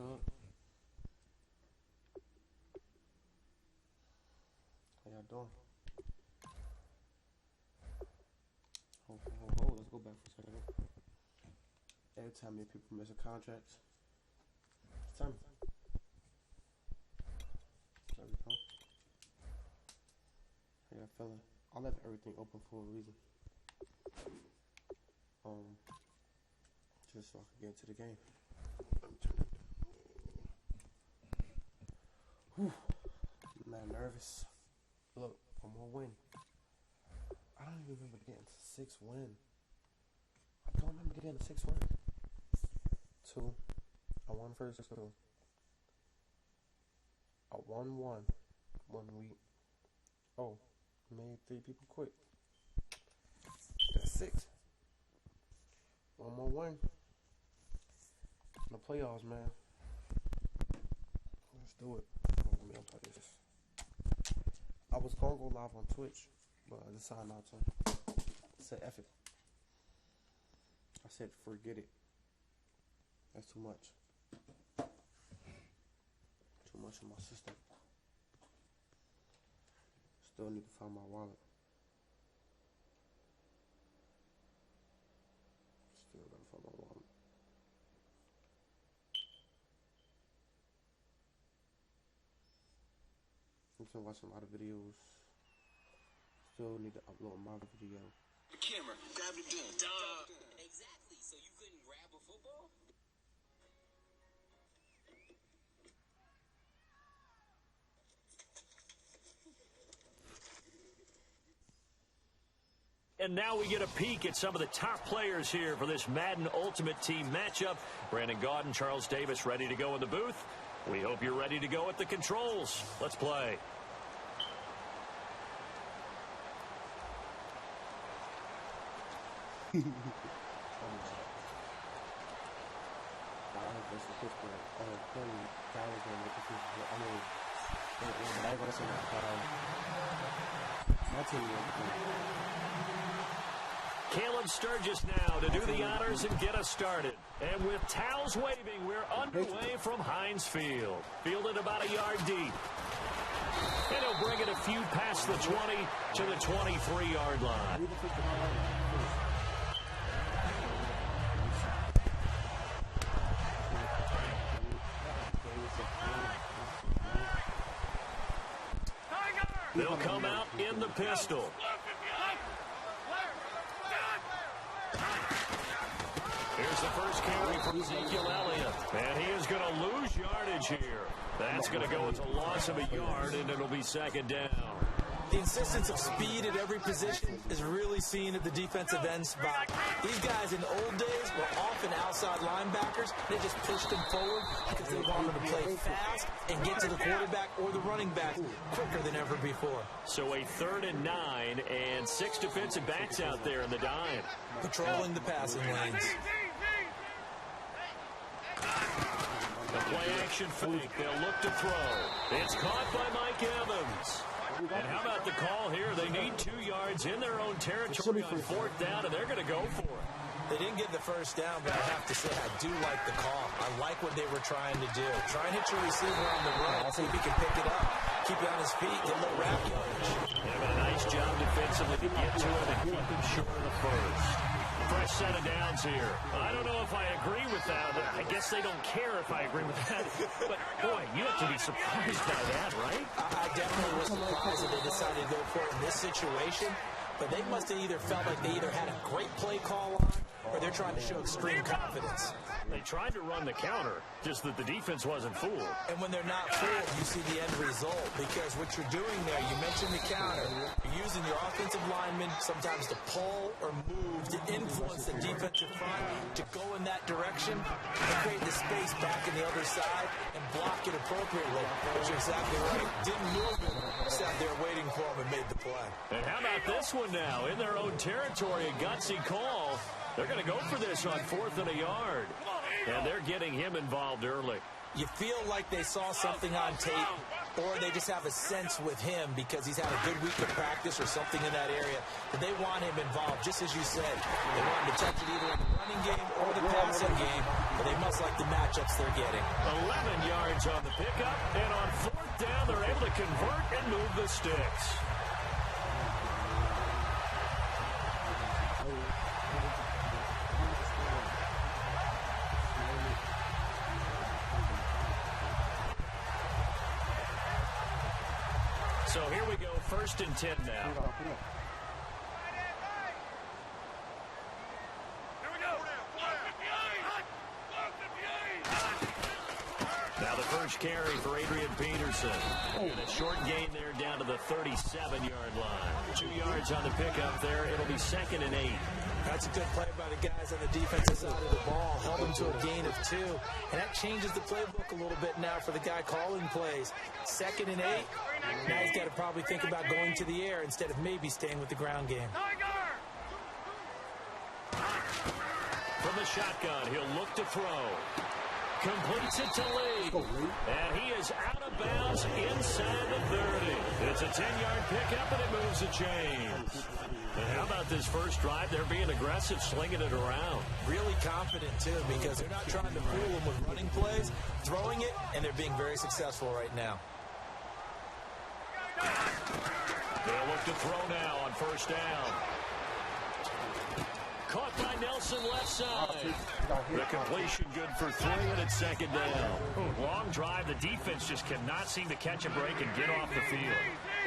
good? How y'all doing? Oh, let's go back for a second. Every time many people miss a contract. Tell me. There we go. How y'all feeling? I left everything open for a reason. Just so I can get into the game. Whew. I'm not nervous. Look, one more win. I don't even remember getting to 6 win. I don't remember getting to 6 win. 2. I won first 2. I won 1 week. Oh, made 3 people quit. That's 6. One more win. In the playoffs, man. Let's do it. Let me unplug this. I was gonna go live on Twitch, but I decided not to. I said F it. I said forget it. That's too much. Too much in my system. Still need to find my wallet. Still gotta find my wallet. I'm still watching a lot of videos. Still need to upload my video. The camera, grab the gun. Exactly, so you couldn't grab a football? And now we get a peek at some of the top players here for this Madden Ultimate Team matchup. Brandon Gaudin, Charles Davis ready to go in the booth. We hope you're ready to go at the controls. Let's play. Caleb Sturgis now to do the honors and get us started. And with towels waving, we're underway from Heinz Field. Fielded about a yard deep. And he'll bring it a few past the 20 to the 23-yard line. They'll come out in the pistol. Here's the first carry from Ezekiel Elliott. And he is going to lose yardage here. That's going to go as a loss of a yard, and it'll be second down. The insistence of speed at every position is really seen at the defensive end spot. These guys in the old days were often outside linebackers. They just pushed them forward because they wanted to play fast and get to the quarterback or the running back quicker than ever before. So a 3rd and 9 and 6 defensive backs out there in the dime. Patrolling the passing lanes. The play-action fake. They'll look to throw. It's caught by Mike Evans. And how about the call here? They need 2 yards in their own territory on 4th down, and they're going to go for it. They didn't get the first down, but I have to say I do like the call. I like what they were trying to do. Try and hit your receiver on the run. See if he can pick it up. Keep it on his feet. Get a little wrap yardage. Yeah, a nice job defensively to get to it and keep him short of the first. Fresh set of downs here. I don't know if I agree with that. I guess they don't care if I agree with that. But, boy, you have to be surprised by that, right? I definitely was surprised that they decided to go for it in this situation. But they must have either felt like they either had a great play call on or they're trying to show extreme confidence. They tried to run the counter, just that the defense wasn't fooled. And when they're not fooled, you see the end result. Because what you're doing there, you mentioned the counter. You're using your offensive linemen sometimes to pull or move to influence the defensive front to go in that direction and create the space back in the other side and block it appropriately. But you're exactly right. Didn't move him. Sat there waiting for him and made the play. And how about this one now? In their own territory, a gutsy call. They're going to go for this on 4th and a yard. And they're getting him involved early. You feel like they saw something on tape, or they just have a sense with him because he's had a good week of practice or something in that area that they want him involved, just as you said. They want him to touch it either in the running game or the passing game. but they must like the matchups they're getting. 11 yards on the pickup, and on 4th down, they're able to convert and move the sticks. So here we go, 1st and 10 now. Now the first carry for Adrian Peterson. And a short gain there down to the 37-yard line. 2 yards on the pickup there. It'll be 2nd and 8. That's a good play by the guys on the defensive side of the ball. Held them to a gain of 2. And that changes the playbook a little bit now for the guy calling plays. 2nd and 8. Now he's got to probably think about going to the air instead of maybe staying with the ground game. From the shotgun, he'll look to throw. Completes it to Lee. And he is out of bounds inside the 30. It's a 10-yard pickup, and it moves the chains. And how about this first drive? They're being aggressive, slinging it around. Really confident, too, because they're not trying to fool them with running plays, throwing it, and they're being very successful right now. They'll look to throw now on 1st down. Caught by Nelson left side. The completion good for 3, and it's 2nd down. Long drive. The defense just cannot seem to catch a break and get off the field.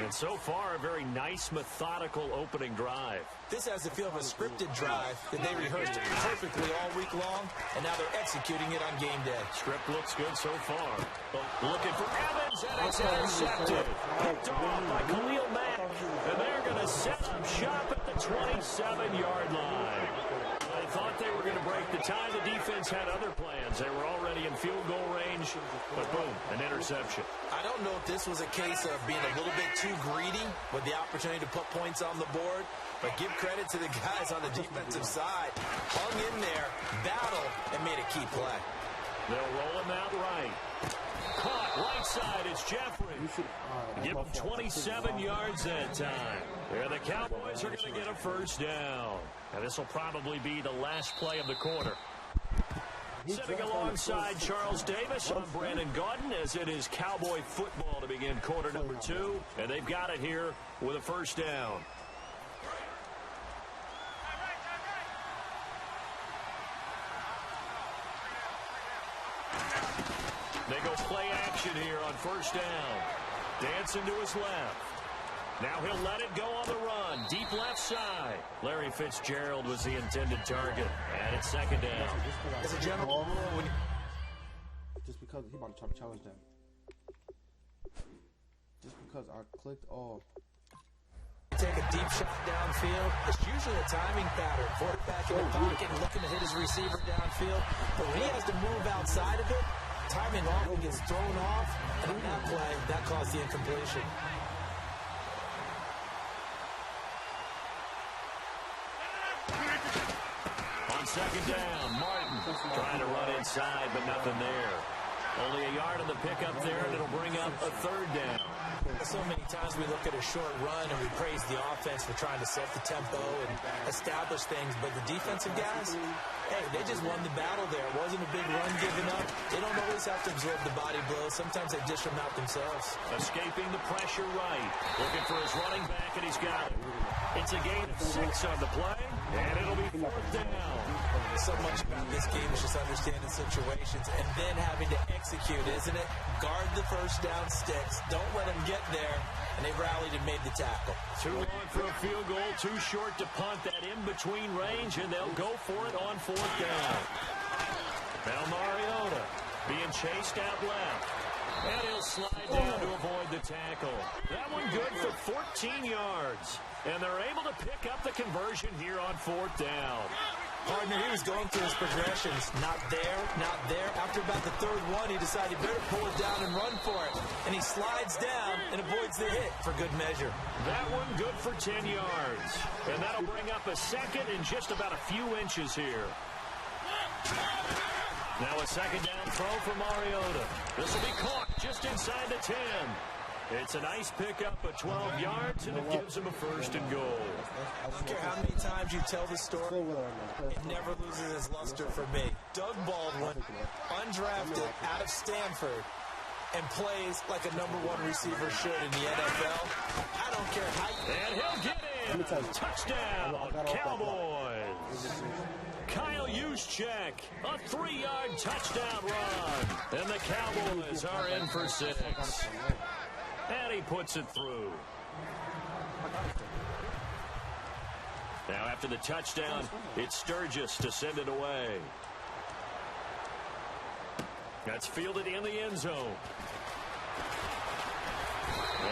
And so far, a very nice, methodical opening drive. This has the feel of a scripted drive that they rehearsed perfectly all week long, and now they're executing it on game day. Script looks good so far. Looking for Evans, and it's intercepted. Picked off by Khalil Mack. And they're going to set up shop at the 27-yard line. They thought they were going to break the tie. The defense had other plans. They were already in field goal range, but boom, an interception. I don't know if this was a case of being a little bit too greedy with the opportunity to put points on the board, but give credit to the guys on the defensive side. Hung in there, battled, and made a key play. They'll roll him out right. Caught right side, it's Jeffrey. Give him 27 yards that time. There, the Cowboys are going to get a 1st down. Now, this will probably be the last play of the quarter. Sitting alongside Charles Davis, I'm Brandon Gaudin, as it is Cowboy football to begin quarter number 2. And they've got it here with a 1st down. They go play action here on 1st down. Dancing to his left. Now he'll let it go on the run. Deep left side. Larry Fitzgerald was the intended target. And it's 2nd down. As a general rule, just because he about to try to challenge that. Just because I clicked off. Take a deep shot downfield. It's usually a timing pattern. Quarterback in the pocket and looking to hit his receiver downfield. But when he has to move outside of it, timing often gets thrown off. And in that play, that caused the incompletion. On 2nd down, Martin trying to run inside, but nothing there. Only a yard on the pickup there, and it'll bring up a 3rd down. So many times we look at a short run and we praise the offense for trying to set the tempo and establish things, but the defensive guys, hey, they just won the battle there. It wasn't a big run given up. They don't always have to absorb the body blows. Sometimes they dish them out themselves. Escaping the pressure right. Looking for his running back, and he's got it. It's a gain of 6 on the play, and it'll be 4th down. So much about this game is just understanding situations and then having to execute, isn't it? Guard the 1st down sticks. Don't let them get there. And they rallied and made the tackle. Too long for a field goal, too short to punt that in-between range, and they'll go for it on 4th down. Now Mariota being chased out left. And he'll slide down to avoid the tackle. That one good for 14 yards. And they're able to pick up the conversion here on 4th down. Partner, he was going through his progressions. Not there, not there. After about the 3rd one, he decided he better pull it down and run for it. And he slides down and avoids the hit for good measure. That one good for 10 yards. And that'll bring up a 2nd in just about a few inches here. Now a 2nd down throw for Mariota. This will be caught just inside the 10. It's a nice pickup of 12 yards, and it gives him a first and goal. I don't care how many times you tell the story, it never loses its luster for me. Doug Baldwin, undrafted out of Stanford, and plays like a #1 receiver should in the NFL. I don't care how you... And he'll get in. Touchdown, Cowboys. Kyle Juszczyk, a 3-yard touchdown run. And the Cowboys are in for 6. And he puts it through. Now after the touchdown, it's Sturgis to send it away. That's fielded in the end zone.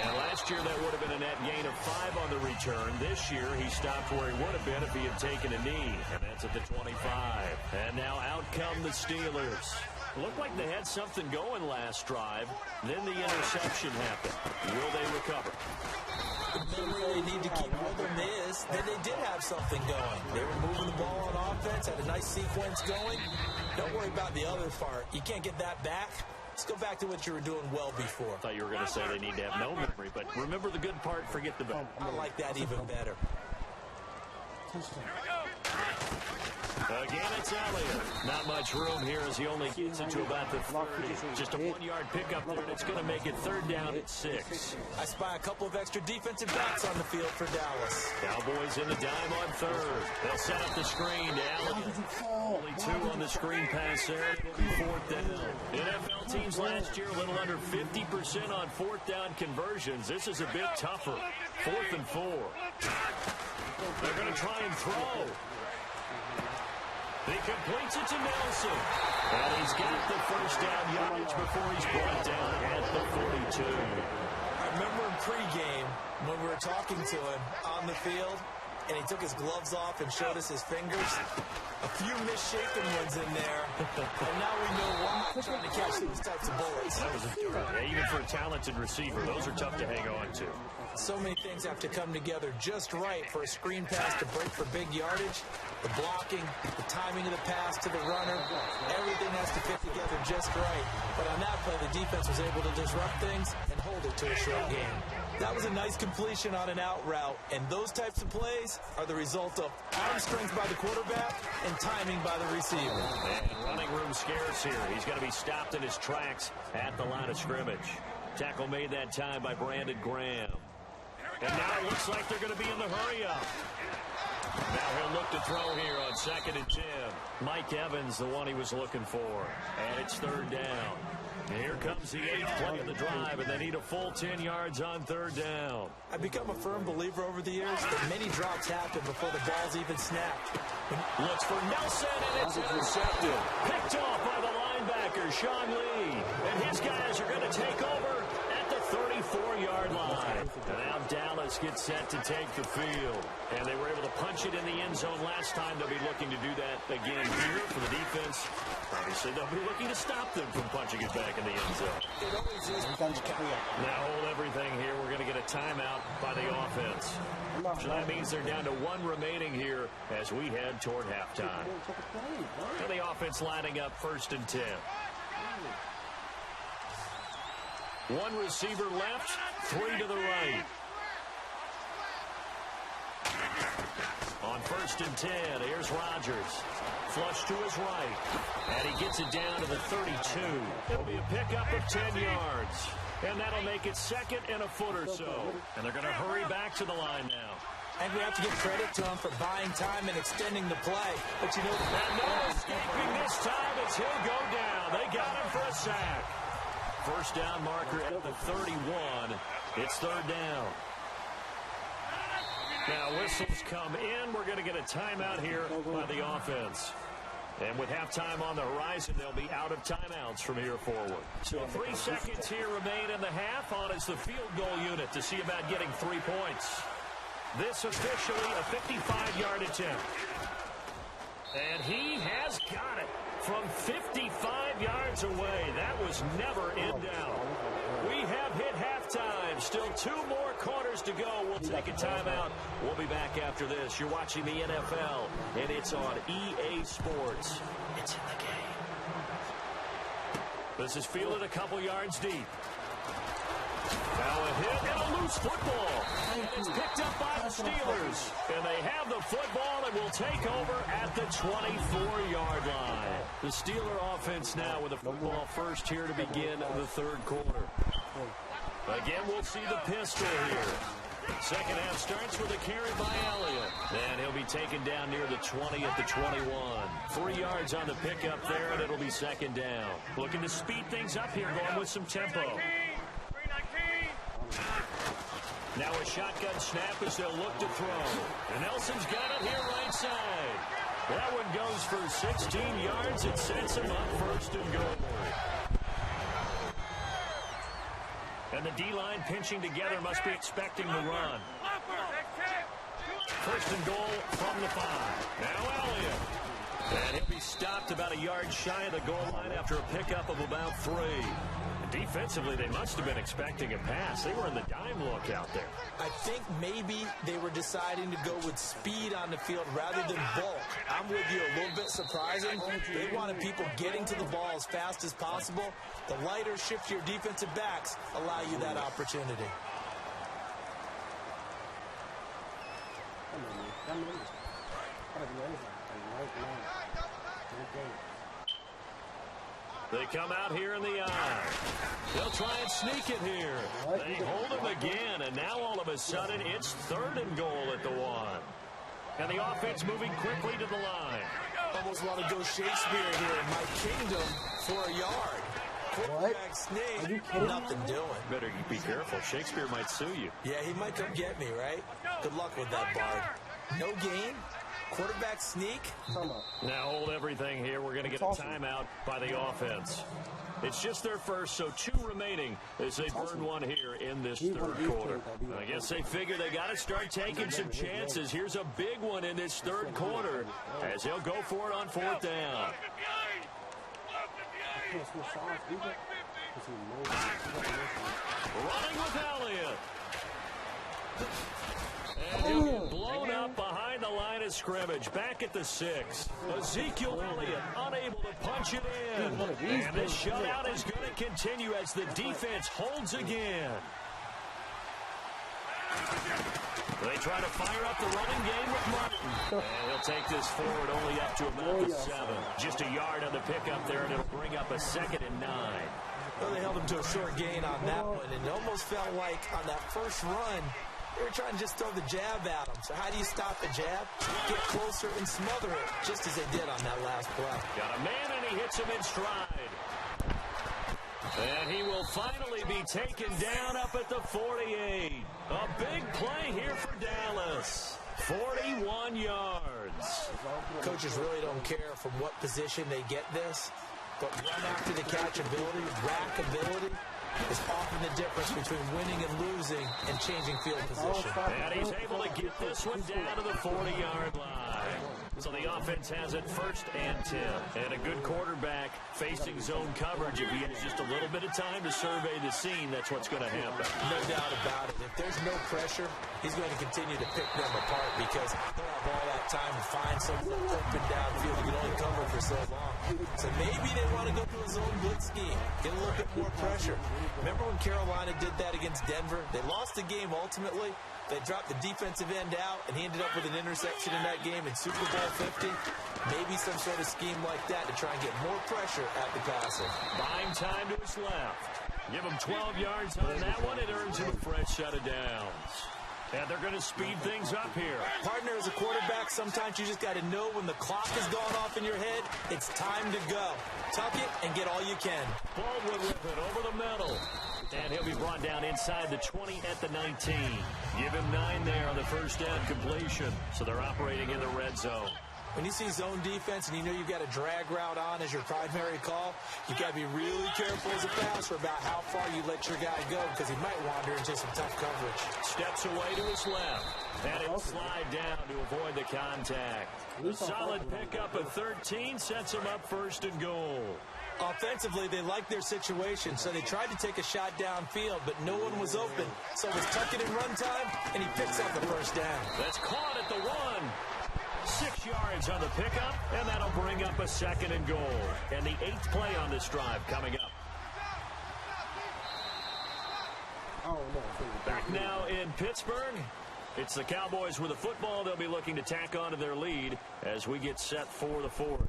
And last year that would have been a net gain of 5 on the return. This year he stopped where he would have been if he had taken a knee. And that's at the 25. And now out come the Steelers. Looked like they had something going last drive. Then the interception happened. Will they recover? The memory they need to keep with them is that they did have something going. They were moving the ball on offense, had a nice sequence going. Don't worry about the other part. You can't get that back. Let's go back to what you were doing well before. I thought you were going to say they need to have no memory, but remember the good part, forget the bad. I like that even better. Again, it's Elliott. Not much room here as he only gets into about the 30. Just a 1-yard pickup there, and it's going to make it 3rd down at 6. I spy a couple of extra defensive backs on the field for Dallas. Cowboys in the dime on 3rd. They'll set up the screen to Elliott. Only 2 on the screen pass there. It'll be 4th down. NFL teams last year a little under 50% on 4th down conversions. This is a bit tougher. 4th and 4. They're going to try and throw. He completes it to Nelson. And he's got the first down yardage before he's brought down at the 42. I remember in pregame when we were talking to him on the field, and he took his gloves off and showed us his fingers. A few misshapen ones in there. And now we know one trying to catch those types of bullets. That was a yeah, even for a talented receiver, those are tough to hang on to. So many things have to come together just right for a screen pass to break for big yardage. The blocking, the timing of the pass to the runner, everything has to fit together just right. But on that play, the defense was able to disrupt things and hold it to a short game. That was a nice completion on an out route, and those types of plays are the result of arm strength by the quarterback and timing by the receiver. And running room scarce here. He's going to be stopped in his tracks at the line of scrimmage. Tackle made that time by Brandon Graham. And now it looks like they're going to be in the hurry-up. Now he'll look to throw here on 2nd and 10. Mike Evans, the one he was looking for. And it's 3rd down. And here comes the 8th play of the drive, and they need a full 10 yards on 3rd down. I've become a firm believer over the years that many drops happen before the ball's even snapped. Looks for Nelson, and it's intercepted. Picked off by the linebacker, Sean Lee. And his guys are going to take over at the 34-yard line. And now Dallas gets set to take the field. And they were able to punch it in the end zone last time. They'll be looking to do that again here for the defense. Obviously, they'll be looking to stop them from punching it back in the end zone. It always is. Now hold everything here. We're going to get a timeout by the offense. So that means they're down to 1 remaining here as we head toward halftime. And the offense lining up 1st and 10. 1 receiver left, 3 to the right. On 1st and 10, here's Rodgers. Flush to his right. And he gets it down to the 32. It'll be a pickup of 10 yards. And that'll make it 2nd and a foot or so. And they're going to hurry back to the line now. And we have to give credit to him for buying time and extending the play. But you know, and no escaping this time as he'll go down. They got him for a sack. First down marker at the 31. It's 3rd down. Now whistles come in. We're going to get a timeout here by the offense. And with halftime on the horizon, they'll be out of timeouts from here forward. So 3 seconds here remain in the half. On is the field goal unit to see about getting 3 points. This officially a 55-yard attempt. And he has got it from 55 yards away. That was never in doubt. We have hit halftime. Still 2 more quarters to go. We'll take a timeout. We'll be back after this. You're watching the NFL, and it's on EA Sports. It's in the game. This is fielded a couple yards deep. Now a hit and a loose football. And it's picked up by the Steelers. And they have the football and will take over at the 24-yard line. The Steeler offense now with the football first here to begin the third quarter. Again, we'll see the pistol here. Second half starts with a carry by Elliott. And he'll be taken down near the 20 at the 21. 3 yards on the pickup there, and it'll be second down. Looking to speed things up here, going with some tempo. Now a shotgun snap as they'll look to throw. And Nelson's got it here right side. That one goes for 16 yards. It sets him up first and goal. And the D-line pinching together must be expecting the run. First and goal from the 5. Now Elliott. And he'll be stopped about a yard shy of the goal line after a pickup of about 3. Defensively, they must have been expecting a pass. They were in the dime look out there. I think maybe they were deciding to go with speed on the field rather than bulk. I'm with you, a little bit surprising. They wanted people getting to the ball as fast as possible. The lighter, shiftier defensive backs allow you that opportunity. They come out here in the eye. They'll try and sneak it here. They hold him again, and now all of a sudden it's third and goal at the 1. And the offense moving quickly to the line. Almost want to go Shakespeare here in my kingdom for a yard. Quarterback sneak, nothing doing. Better be careful. Shakespeare might sue you. Yeah, he might come get me, right? Good luck with that, Bard. No gain. Quarterback sneak. Now hold everything here. We're going to get a timeout by the offense. It's just their first, so 2 remaining as they burn one here in this third quarter. I guess they figure they got to start taking some chances. Here's a big one in this third quarter as they'll go for it on 4th down. Running with Elliott. And he'll get blown up behind the line of scrimmage. Back at the 6. Ezekiel Elliott unable to punch it in. And this shutout is going to continue as the defense holds again. They try to fire up the running game with Martin. And he'll take this forward only up to about the 7. Just a yard on the pickup there, and it'll bring up a 2nd and 9. Well, they held him to a short gain on that one, and it almost felt like on that first run, they were trying to just throw the jab at him. So how do you stop the jab? Get closer and smother it, just as they did on that last play. Got a man, and he hits him in stride. And he will finally be taken down up at the 48. A big play here for Dallas. 41 yards. Coaches really don't care from what position they get this, but run after the catch ability, rack ability, is often the difference between winning and losing and changing field position. And he's able to get this one down to the 40-yard line. So the offense has it 1st and 10. And a good quarterback facing zone coverage. If he has just a little bit of time to survey the scene, that's what's going to happen. No doubt about it. If there's no pressure, he's going to continue to pick them apart because he'll have all that time to find someone open downfield he can only cover for so long. So maybe they want to go to a zone blitz scheme, get a little bit more pressure. Remember when Carolina did that against Denver? They lost the game ultimately. They dropped the defensive end out, and he ended up with an interception in that game in Super Bowl 50. Maybe some sort of scheme like that to try and get more pressure at the passer. Buying time to his left. Give him 12 yards on that one. It earns him a fresh set of downs. And they're going to speed things up here. Partner, as a quarterback, sometimes you just got to know when the clock is going off in your head, it's time to go. Tuck it and get all you can. Baldwin with it over the middle. And he'll be brought down inside the 20 at the 19. Give him 9 there on the first down completion. So they're operating in the red zone. When you see zone defense and you know you've got a drag route on as your primary call, you've got to be really careful as a passer about how far you let your guy go because he might wander into some tough coverage. Steps away to his left. And he'll slide down to avoid the contact. The solid pickup of 13 sets him up 1st and goal. Offensively, they liked their situation, so they tried to take a shot downfield, but no one was open. So it was tuck it in run time, and he picks up the first down. That's caught at the 1. 6 yards on the pickup, and that'll bring up a 2nd and goal. And the 8th play on this drive coming up. don't know. Back now in Pittsburgh. It's the Cowboys with the football. They'll be looking to tack on to their lead as we get set for the fourth.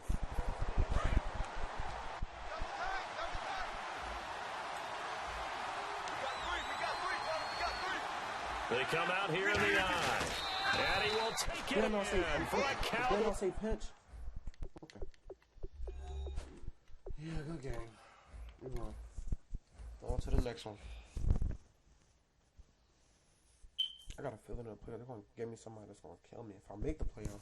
They come out here in the eye. And he will take it in for a Cowboy. Did I say pinch? Okay. Yeah, good game. Move on to the next one. I got a feeling they're going to give me somebody that's going to kill me if I make the playoff.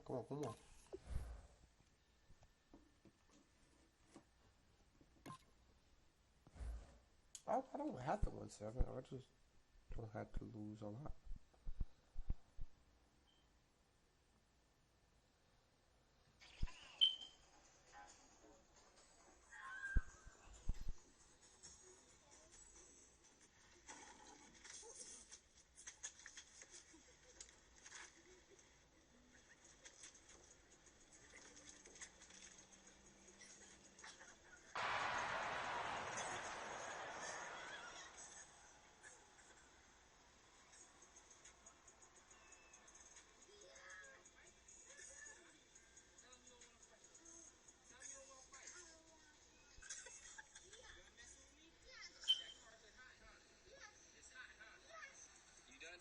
Come on. I don't have to win 7. I just don't have to lose a lot.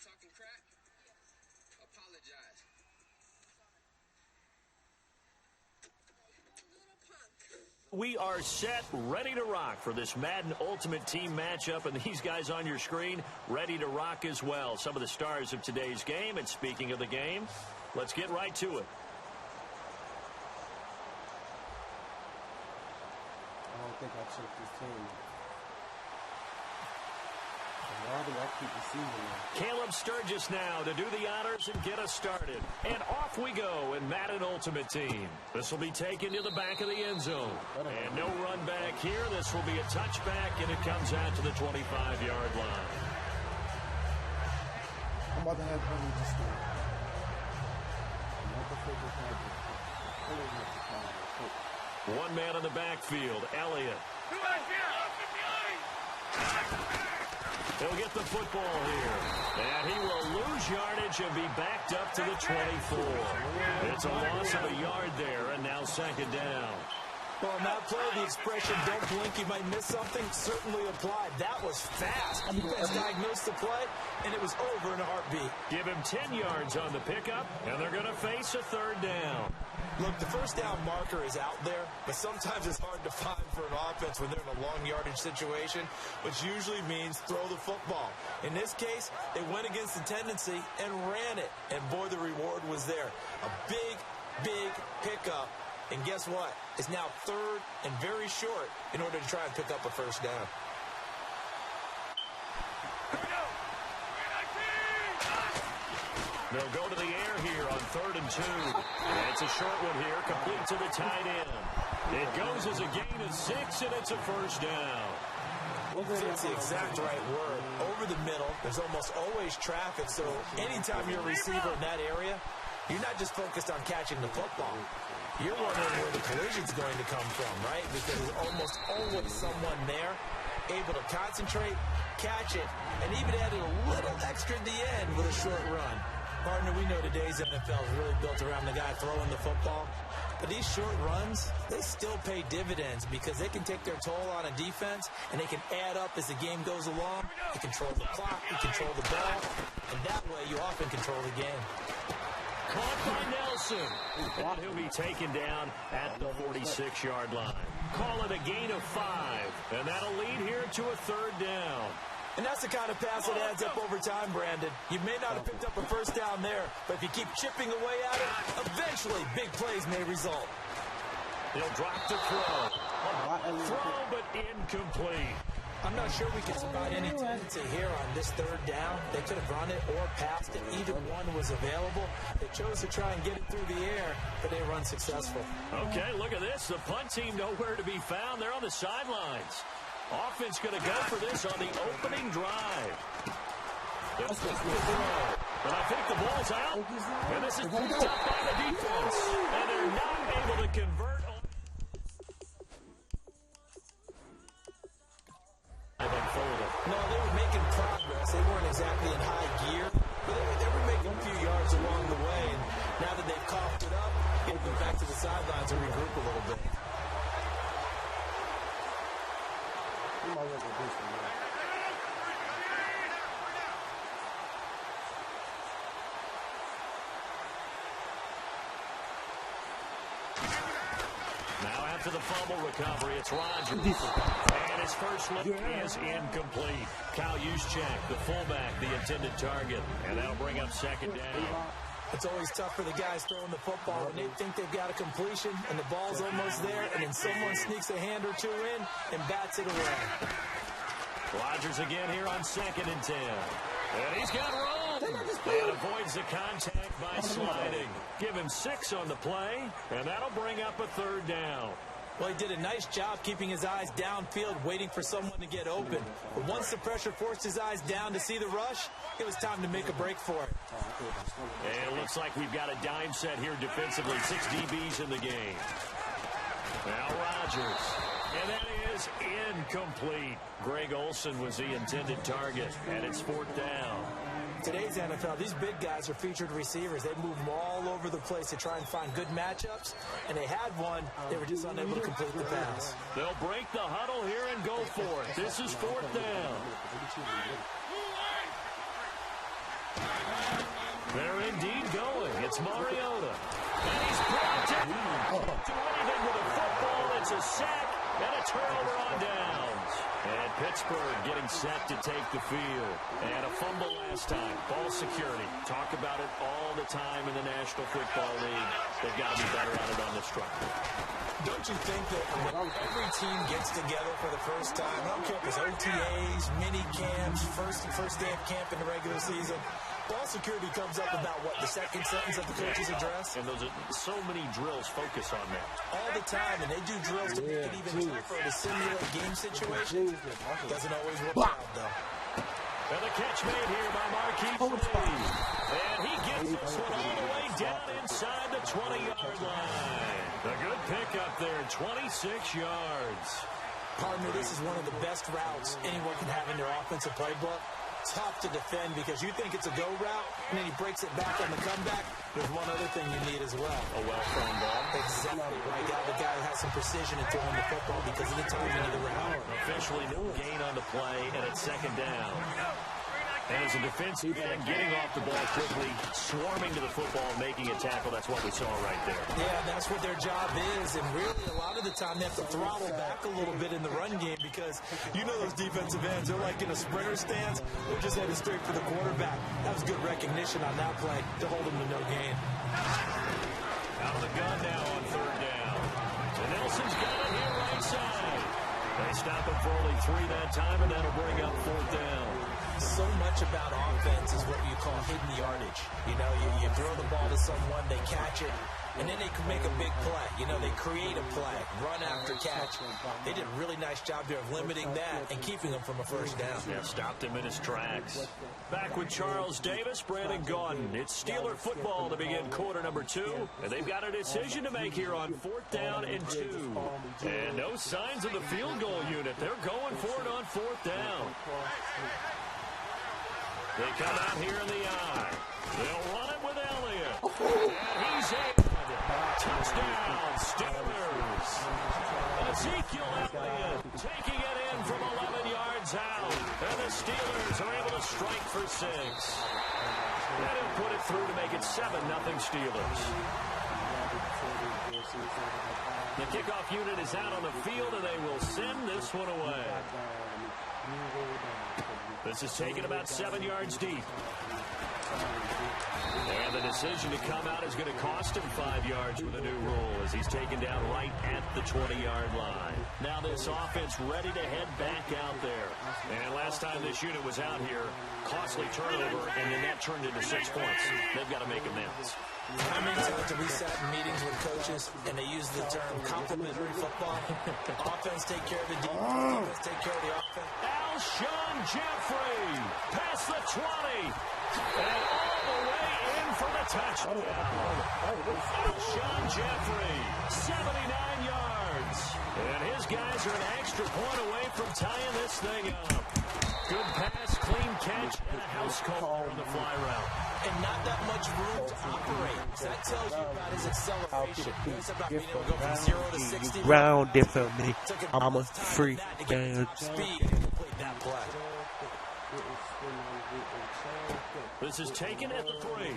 Talking crap? Apologize. We are set, ready to rock for this Madden Ultimate Team matchup, and these guys on your screen ready to rock as well. Some of the stars of today's game, and speaking of the game, let's get right to it. I don't think I checked this team. Why do I keep receiving that? Caleb Sturgis now to do the honors and get us started. And off we go in Madden Ultimate Team. This will be taken to the back of the end zone. And no run back here. This will be a touchback, and it comes out to the 25-yard line. I'm about to have money to start. One man in the backfield, Elliott. He'll get the football here. And he will lose yardage and be backed up to the 24. It's a loss of a yard there, and now second down. Well, in that play, the expression, don't blink, you might miss something, certainly applied. That was fast. Defense diagnosed the play, and it was over in a heartbeat. Give him 10 yards on the pickup, and they're going to face a third down. Look, the first down marker is out there, but sometimes it's hard to find for an offense when they're in a long yardage situation, which usually means throw the football. In this case, they went against the tendency and ran it, and boy, the reward was there. A big, big pickup. And guess what? It's now third and very short in order to try and pick up a first down. They'll go to the air here on 3rd and 2. And it's a short one here, complete to the tight end. It goes as a gain of 6, and it's a first down. It's the exact right word. Over the middle, there's almost always traffic, so anytime you're a receiver in that area, you're not just focused on catching the football. You're wondering where the collision's going to come from, right? Because there's almost always someone there able to concentrate, catch it, and even added a little extra at the end with a short run. Partner, we know today's NFL is really built around the guy throwing the football. But these short runs, they still pay dividends because they can take their toll on a defense, and they can add up as the game goes along. You control the clock, you control the ball, and that way you often control the game. Caught by Nelson. And he'll be taken down at the 46-yard line. Call it a gain of 5. And that'll lead here to a third down. And that's the kind of pass that adds up over time, Brandon. You may not have picked up a first down there, but if you keep chipping away at it, eventually big plays may result. He'll drop to throw. Throw, but incomplete. I'm not sure we can survive any tendency here on this third down. They could have run it or passed it. Either one was available. They chose to try and get it through the air, but they run successful. Okay, look at this. The punt team nowhere to be found. They're on the sidelines. Offense going to go for this on the opening drive. They'll take the throw. But I think the ball's out. And this is picked up by the defense. And they're not able to convert. No, they were making progress. They weren't exactly in high gear, but they were making a few yards along the way. And now that they've coughed it up, getting them back to the sidelines to regroup a little bit. Now after the fumble recovery, it's Rodgers. And his first look is incomplete. Kyle Juszczyk, the fullback, the intended target. And that'll bring up second down. It's always tough for the guys throwing the football when they think they've got a completion and the ball's almost there, and then someone sneaks a hand or two in and bats it away. Rodgers again here on 2nd and 10. And he's got room. And avoids the contact by sliding. Give him 6 on the play, and that'll bring up a 3rd down. Well, he did a nice job keeping his eyes downfield, waiting for someone to get open. But once the pressure forced his eyes down to see the rush, it was time to make a break for it. And it looks like we've got a dime set here defensively. 6 DBs in the game. Now Rodgers. And that is incomplete. Greg Olsen was the intended target, and it's 4th down. Today's NFL, these big guys are featured receivers. They move them all over the place to try and find good matchups, and they had one. They were just unable to complete the pass. They'll break the huddle here and go for it. This is 4th down. They're indeed going. It's Mariota. And he's brought down. Do anything with a football. It's a sack and a turnover on downs. And Pittsburgh getting set to take the field. And a fumble last time. Ball security. Talk about it all the time in the National Football League. They've got to be better at it on this drive. Don't you think that when every team gets together for the first time, I don't care if it's OTAs, mini camps, first day of camp in the regular season, ball security comes up about, what, the second sentence of the coach's address? And those are so many drills focus on that. All the time, and they do drills to make it even tougher to simulate game situations. Doesn't always work out, though. And the catch made here by Marquise Lee. And he gets this one all the way down inside the 20-yard line. A good pickup there, 26 yards. Partner, this is one of the best routes anyone can have in their offensive playbook. Tough to defend because you think it's a go route, and then he breaks it back on the comeback. There's one other thing you need as well. A well-thrown ball. Exactly right. The guy who has some precision in throwing the football because of the timing of the route. Officially no gain on the play, and it's 2nd down. And as a defensive end, getting off the ball quickly, swarming to the football, making a tackle, that's what we saw right there. Yeah, that's what their job is, and really a lot of the time they have to throttle back a little bit in the run game because you know those defensive ends, they're like in a sprinter stance, they're just headed straight for the quarterback. That was good recognition on that play to hold them to no gain. Out of the gun now on 3rd down. And Nelson's got it here right side. They stop him for only 3 that time, and that'll bring up 4th down. So much about offense is what you call hidden yardage. You know, you throw the ball to someone, they catch it, and then they can make a big play. You know, they create a play, run after catch. They did a really nice job there of limiting that and keeping them from a 1st down. Yeah, stopped him in his tracks. Back with Charles Davis, Brandon Gaudin. It's Steeler football to begin quarter number 2. And they've got a decision to make here on 4th down and 2. And no signs of the field goal unit. They're going for it on 4th down. They come out here in the eye. They'll run it with Elliott. And he's in. Touchdown, Steelers. Ezekiel Elliott taking it in from 11 yards out. And the Steelers are able to strike for 6. And he'll put it through to make it 7-0 Steelers. The kickoff unit is out on the field, and they will send this one away. This is taken about 7 yards deep. And the decision to come out is going to cost him 5 yards with a new rule as he's taken down right at the 20-yard line. Now this offense ready to head back out there. And last time this unit was out here, costly turnover, and then that turned into 6 points. They've got to make amends. How many times have we sat in meetings with coaches and they use the term complementary football? Offense take care of the defense, defense take care of the offense. Alshon Jeffrey past the 20. And all the way in for the touchdown. Alshon Jeffrey, 79 yards. And his guys are an extra point away from tying this thing up. Good pass, clean catch, and a house call on the fly route. And not that much room to operate. So that tells you about his acceleration. It's about being able to go from 0 to 60. Ground it for me. I'm a freak. Speed and complete that play. This is taken at the 3. And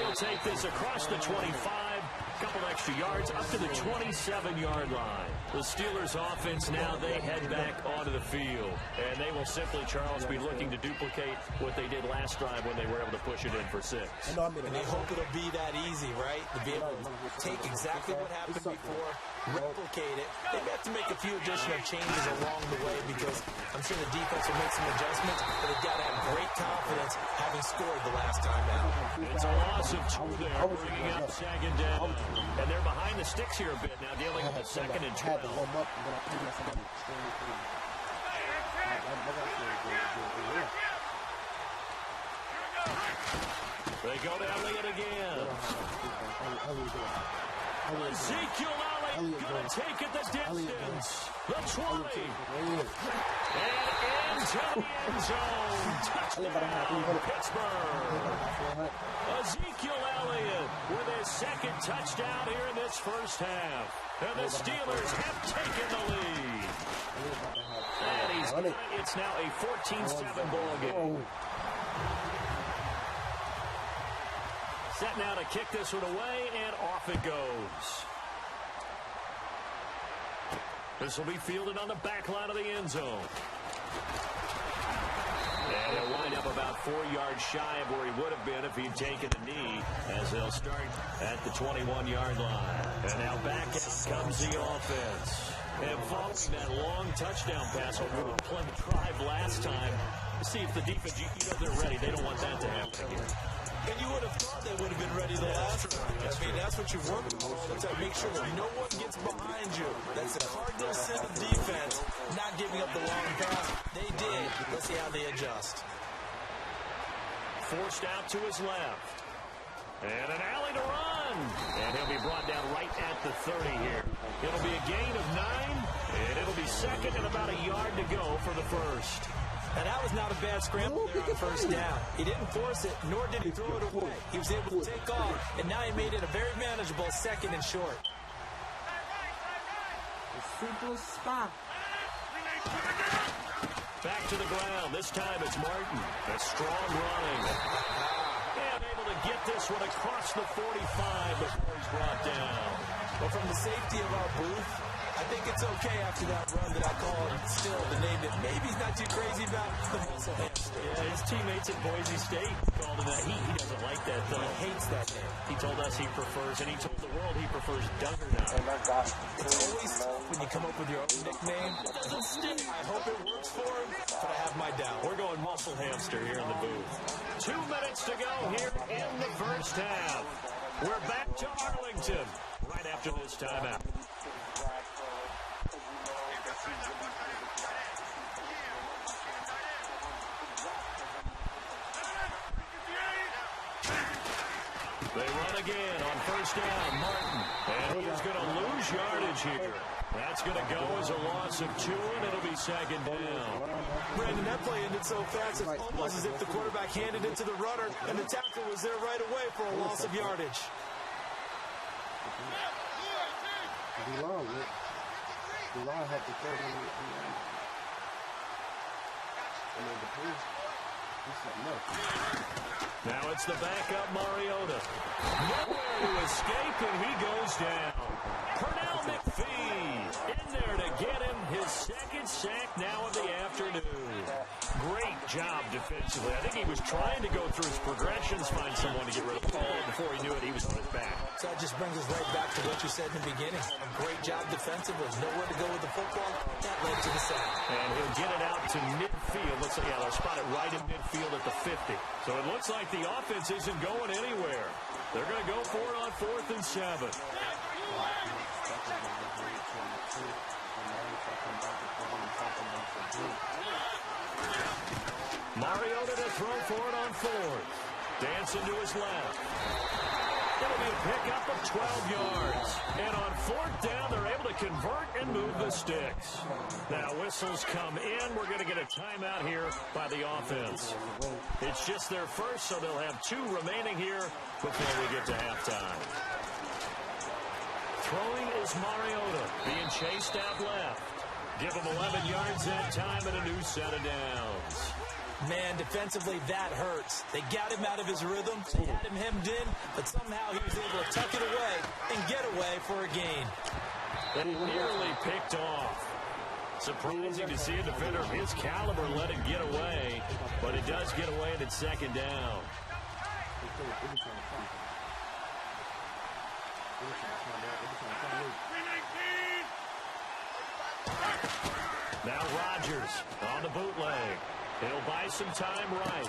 he'll take this across the 25. Couple extra yards up to the 27-yard line. The Steelers offense now, they head back onto the field. And they will simply, Charles, be looking to duplicate what they did last drive when they were able to push it in for 6. And they hope it'll be that easy, right? To be able to take exactly what happened before, replicate it. They have to make a few additional changes along the way because I'm sure the defense will make some adjustments, but they've got to have great confidence having scored the last time out. It's a loss of 2 there, bringing up second down. And they're behind the sticks here a bit now, dealing with the 2nd and 12. They go to Elliott again. Ezekiel Elliott going to take it the distance. The 20. And into the end zone. Touchdown, Pittsburgh. Ezekiel Elliott with his 2nd touchdown here in this first half. And the Steelers have taken the lead. And it's now a 14-7 ball game. Set now to kick this one away, and off it goes. This will be fielded on the back line of the end zone. And he'll wind up about 4 yards shy of where he would have been if he'd taken a knee, as they'll start at the 21-yard line. And now back comes the offense. And following that long touchdown pass over the play drive last time, to see if the defense, they're ready. They don't want that to happen again. And you would have thought they would have been ready the last time. I mean, that's what you're working for. To make sure that no one gets behind you. That's the Cardinals' set of defense, not giving up the long pass. They did. Let's see how they adjust. Forced out to his left. And an alley to run. And he'll be brought down right at the 30 here. It'll be a gain of 9, and it'll be 2nd and about a yard to go for the first. And that was not a bad scramble there on first down. He didn't force it, nor did he throw it away. He was able to take off, and now he made it a very manageable 2nd and short. Super spot. Back to the ground. This time it's Martin. A strong running. And able to get this one across the 45 before he's brought down. But from the safety of our booth, I think it's okay after that run that I called still the name that maybe he's not too crazy about, the muscle hamster. Yeah, his teammates at Boise State called him that. He doesn't like that, though. He hates that name. He told us he prefers, and he told the world he prefers Juggernaut. It's always tough when you come up with your own nickname. It doesn't stick. I hope it works for him, but I have my doubt. We're going muscle hamster here in the booth. 2 minutes to go here in the first half. We're back to Arlington right after this timeout. They run again on first down, Martin. And he is going to lose yardage here. That's going to go as a loss of 2, and it'll be 2nd down. Brandon, that play ended so fast, it's almost as if the quarterback handed it to the runner, and the tackle was there right away for a loss of yardage. Now it's the backup Mariota. Nowhere to escape, and he goes down. Pernell McPhee in there to get him his 2nd sack now of the afternoon. Great job defensively. I think he was trying to go through his progressions, find someone to get rid of the ball. Before he knew it, he was on his back. So that just brings us right back to what you said in the beginning. A great job defensively. Nowhere to go with the football. That led to the sack. And he'll get it out to midfield. Looks like, they'll spot it right in midfield at the 50. So it looks like the offense isn't going anywhere. They're going to go for it on 4th and 7. Mariota to throw for it on fourth. Dancing to his left. It'll be a pickup of 12 yards. And on fourth down, they're able to convert and move the sticks. Now, whistles come in. We're going to get a timeout here by the offense. It's just their first, so they'll have 2 remaining here before we get to halftime. Throwing is Mariota, being chased out left. Give him 11 yards that time and a new set of downs. Man, defensively, that hurts. They got him out of his rhythm. They had him hemmed in, but somehow he was able to tuck it away and get away for a gain. And nearly picked off. Surprising to see a defender of his caliber let it get away, but it does get away and it's second down. Now Rodgers on the bootleg. He'll buy some time right.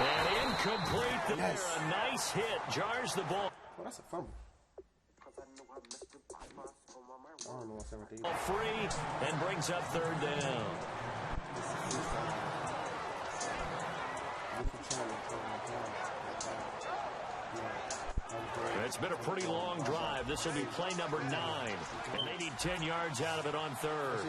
And incomplete there. Yes. A nice hit. Jars the ball. Oh, that's a fumble. I don't know what's everything. Free and brings up third down. It's been a pretty long drive. This will be play number 9. And they need 10 yards out of it on third.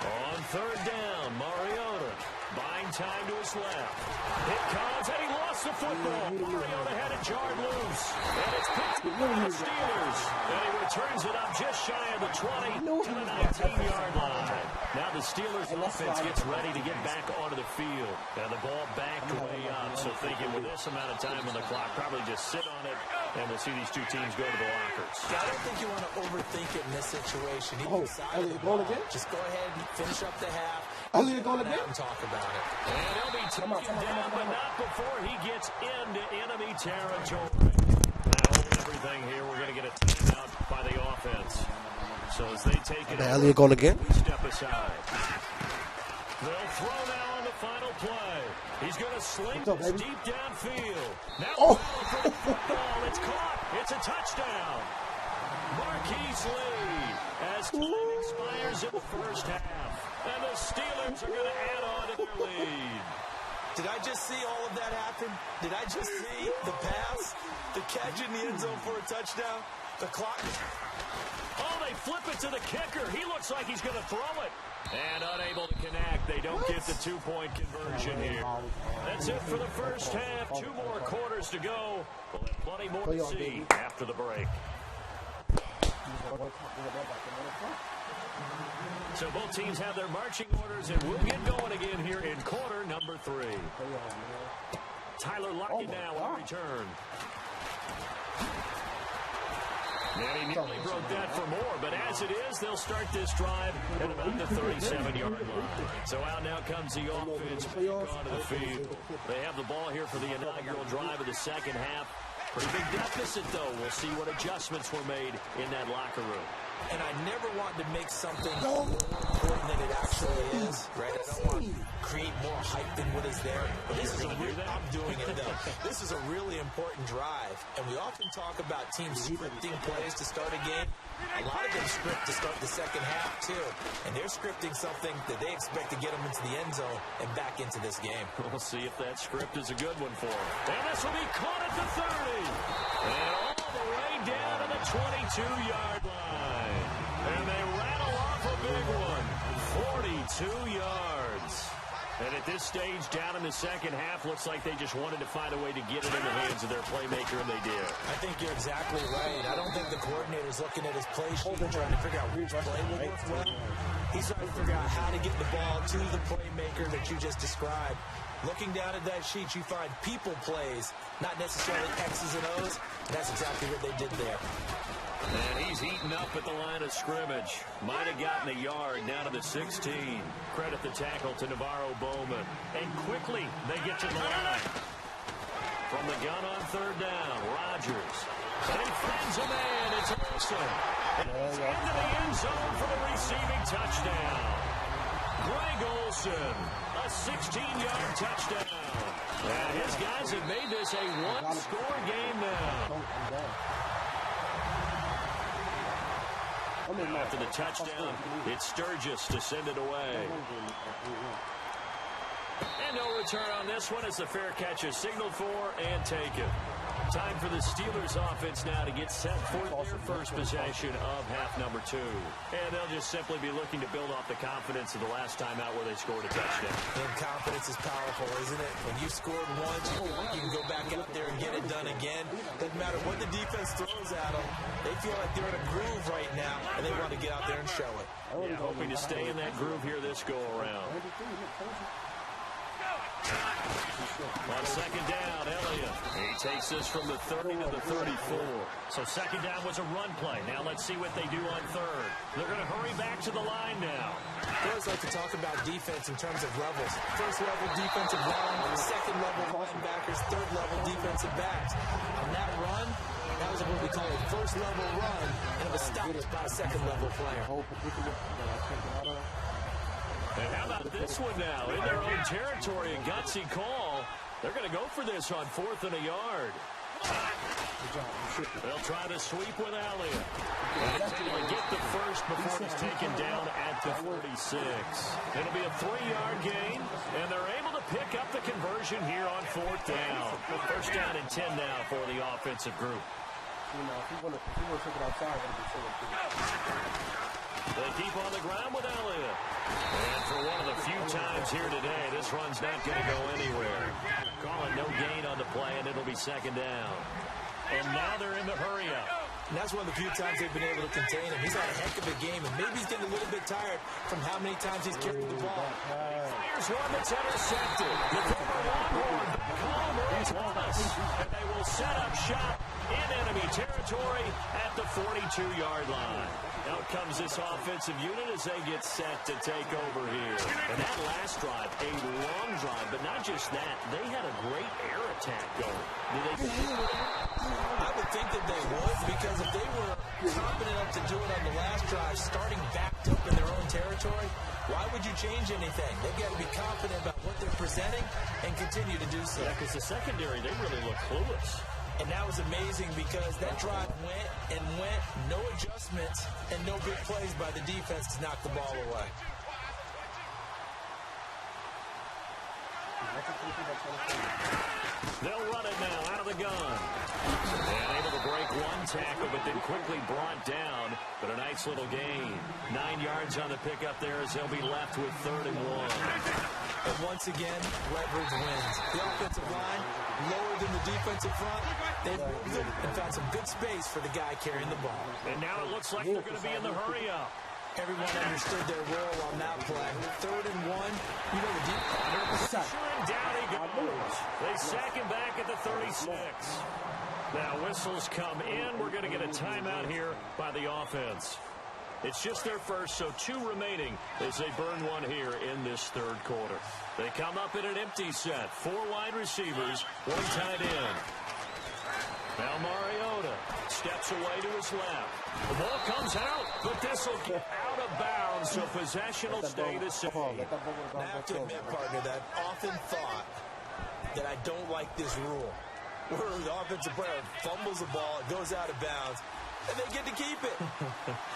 On third down, Mariota buying time to his left. It comes, and he lost the football. Mariota had it jarred loose, and it's picked by the Steelers. And he returns it up just shy of the 20 to the 19-yard line. Now the Steelers offense gets ready to get back onto the field. And the ball backed way up, so thinking with this amount of time on the clock, probably just sit on it, and we'll see these 2 teams go to the lockers. I don't think you want to overthink it in this situation. Elliott going again? Just go ahead and finish up the half. Elliott going again? And talk about it. And he'll be taken down, but not before he gets into enemy territory. Now, everything here, we're going to get a timeout by the offense. So as they take it, Elliott going again? Step aside. They'll throw now on the final play. He's going to sling this deep downfield. Now for the football. It's caught. It's a touchdown. Marquise Lee as time expires in the first half. And the Steelers are going to add on to their lead. Did I just see all of that happen? Did I just see the pass, the catch in the end zone for a touchdown, the clock? Oh, they flip it to the kicker. He looks like he's going to throw it. And unable to connect. They don't get the 2-point conversion here. That's it for the first half. 2 more quarters to go. We'll have plenty more to see after the break. So both teams have their marching orders, and we'll get going again here in quarter number 3. Tyler Lockett now will return. And he nearly broke that for more, but as it is, they'll start this drive at about the 37-yard line. So out now comes the offense back onto the field. They have the ball here for the inaugural drive of the second half. Pretty big deficit, though. We'll see what adjustments were made in that locker room. And I never want to make something more important than it actually is, right? I don't want to create more hype than what is there. But this is I'm doing it, though. This is a really important drive. And we often talk about teams scripting plays to start a game. A lot of them script to start the second half, too. And they're scripting something that they expect to get them into the end zone and back into this game. We'll see if that script is a good one for them. And this will be caught at the 30. And all the way down to the 22-yard line. And they rattle off a big one. 42 yards. And at this stage, down in the second half, looks like they just wanted to find a way to get it in the hands of their playmaker, and they did. I think you're exactly right. I don't think the coordinator's looking at his play sheet trying to figure out which play will work well. He's trying to figure out how to get the ball to the playmaker that you just described. Looking down at that sheet, you find people plays, not necessarily X's and O's. That's exactly what they did there. And he's eaten up at the line of scrimmage. Might have gotten a yard down to the 16. Credit the tackle to Navarro Bowman. And quickly, they get to the line. From the gun on third down, Rodgers. And he finds a man. It's Olsen. And it's into the end zone for the receiving touchdown. Greg Olsen, a 16-yard touchdown. And his guys have made this a one-score game now. After the touchdown, it's Sturgis to send it away. And no return on this one as the fair catch is signaled for and taken. Time for the Steelers offense now to get set for their first possession of half number 2. And they'll just simply be looking to build off the confidence of the last time out where they scored a touchdown. And confidence is powerful, isn't it? When you scored once, you can go back out there and get it done again. Doesn't matter what the defense throws at them. They feel like they're in a groove right now, and they want to get out there and show it. Yeah, hoping to stay in that groove here this go-around. On second down, Elliott. He takes this from the 30 to the 34. So second down was a run play. Now let's see what they do on third. They're going to hurry back to the line now. I always like to talk about defense in terms of levels. First level defensive line, second level linebackers, third level defensive backs. On that run, that was what we call a first level run, and it was stopped by a second level player. And how about this one now? In their own territory, a gutsy call. They're going to go for this on 4th and a yard. They'll try to sweep with Elliott. And able to get the first before he's taken down at the 46. It'll be a 3-yard gain, and they're able to pick up the conversion here on 4th down. First down and 10 now for the offensive group. If you want to take it outside, They keep on the ground with Elliott. And for one of the few times here today, this run's not going to go anywhere. Calling no gain on the play, and it'll be second down. And now they're in the hurry-up. And that's one of the few times they've been able to contain him. He's had a heck of a game, and maybe he's getting a little bit tired from how many times he's carried the ball. Here's one that's intercepted. The former Longhorn, Coleman Thomas. And they will set up shop in enemy territory at the 42-yard line. Out comes this offensive unit as they get set to take over here. And that last drive, a long drive, but not just that. They had a great air attack going. Did they finish with that? I would think that they would, because if they were confident enough to do it on the last drive, starting backed up in their own territory, why would you change anything? They've got to be confident about what they're presenting and continue to do so. Yeah, because the secondary, they really look clueless. And that was amazing because that drive went and went, no adjustments, and no big plays by the defense to knock the ball away. They'll run it now out of the gun. And able to break one tackle, but then quickly brought down. But a nice little gain. 9 yards on the pickup there as they'll be left with 3rd and 1. And once again, leverage wins. The offensive line, lower than the defensive front. They've moved it and found some good space for the guy carrying the ball. And now it looks like they're going to be in the hurry-up. Everyone understood their role on that play. 3rd and 1. You know the deep. And down he goes. They sack him back at the 36. Now whistles come in. We're going to get a timeout here by the offense. It's just their first, so 2 remaining as they burn one here in this 3rd quarter. They come up in an empty set. 4 wide receivers, 1 tight end. Now Mariota steps away to his left. The ball comes out, but this will get out of bounds, so possession will stay the same. I have to admit, partner, that I've often thought that I don't like this rule, where the offensive player fumbles the ball, it goes out of bounds, and they get to keep it.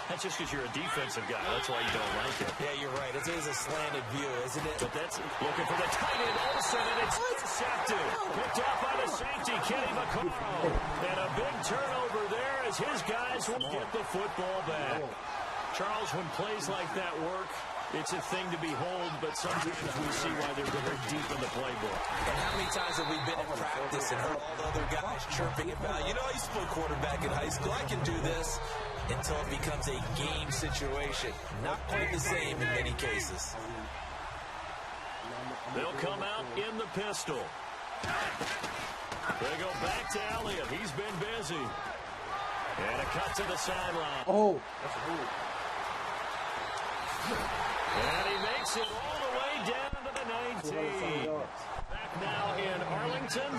That's just because you're a defensive guy. That's why you don't like it. Yeah, you're right. It is a slanted view, isn't it? But that's looking for the tight end, Olsen, and it's intercepted. Picked off by the safety, Kenny McCarroll. And a big turnover there as his guys will get the football back. Charles, when plays like that work, it's a thing to behold, but sometimes we see why they're very deep in the playbook. And how many times have we been in practice and heard all the other guys chirping about, you know, I used to play quarterback in high school, I can do this, until it becomes a game situation. Not quite the same in many cases. They'll come out in the pistol. They go back to Elliott. He's been busy. And a cut to the sideline. Oh, that's a rule. And he makes it all the way down to the 19. Back now in Arlington.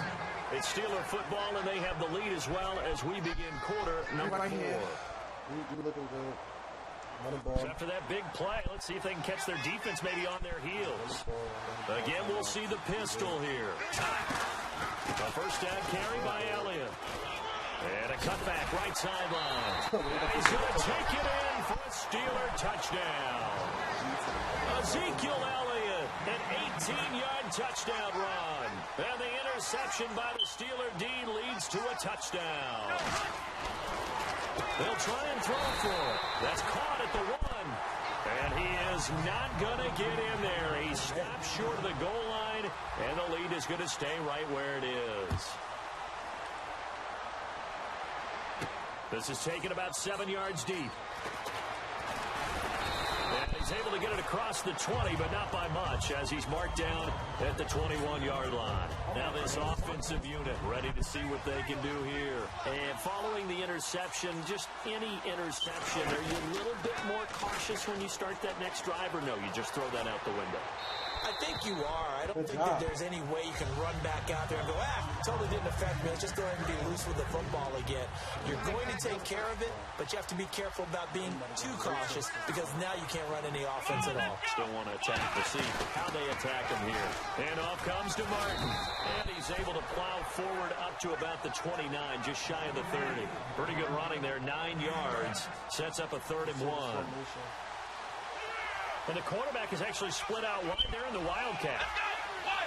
It's Steeler football, and they have the lead as well as we begin quarter number 4. You looking good. Moneyball. After that big play, let's see if they can catch their defense maybe on their heels. Again, we'll see the pistol here. A first down carry by Elliott. And a cutback right sideline. And he's going to take it in for a Steeler touchdown. Ezekiel Elliott, an 18-yard touchdown run. And the interception by the Steeler D leads to a touchdown. They'll try and throw for it. That's caught at the 1. And he is not going to get in there. He stopped short of the goal line, and the lead is going to stay right where it is. This is taken about 7 yards deep. And he's able to get it across the 20, but not by much, as he's marked down at the 21-yard line. Now this offensive unit ready to see what they can do here. And following the interception, just any interception, are you a little bit more cautious when you start that next drive, or no, you just throw that out the window? I think you are. I don't think that there's any way you can run back out there and go, totally didn't affect me. Let's just go ahead and be loose with the football again. You're going to take care of it, but you have to be careful about being too cautious because now you can't run any offense at all. Still want to attack to see how they attack him here. And off comes to Martin. And he's able to plow forward up to about the 29, just shy of the 30. Pretty good running there, 9 yards. Sets up a 3rd and 1. And the quarterback is actually split out wide there in the Wildcat.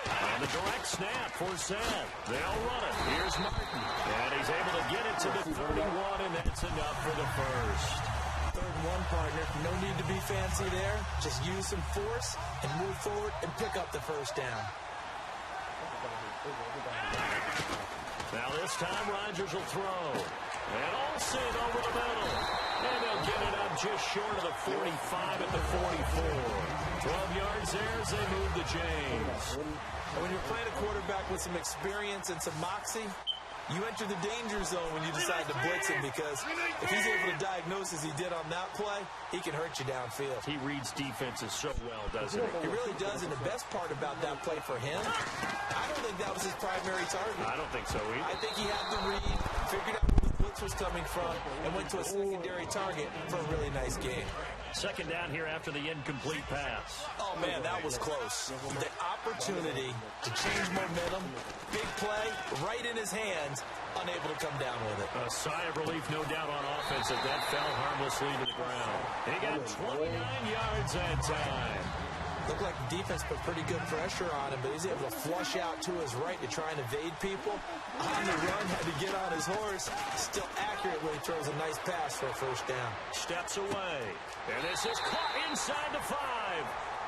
And the direct snap for Seth. They'll run it. Here's Martin. And he's able to get it to the 31, and that's enough for the first. 3rd and 1, partner. No need to be fancy there. Just use some force and move forward and pick up the first down. Now this time Rodgers will throw. And Olsen over the middle. And they'll get it up just short of the 45 at the 44. 12 yards there as they move the chains. And when you're playing a quarterback with some experience and some moxie, you enter the danger zone when you decide to blitz him because if he's able to diagnose as he did on that play, he can hurt you downfield. He reads defenses so well, doesn't he? He really does, and the best part about that play for him, I don't think that was his primary target. I don't think so either. I think he had the read, figured out where the blitz was coming from, and went to a secondary target for a really nice game. Second down here after the incomplete pass. Oh, man, that was close. The opportunity to change momentum, big play, right in his hands, unable to come down with it. A sigh of relief, no doubt, on offense as that fell harmlessly to the ground. He got 29 yards that time. Looked like the defense put pretty good pressure on him, but he's able to flush out to his right to try and evade people. On the run, had to get on his horse. Still accurately throws a nice pass for a first down. Steps away. And this is caught inside the 5.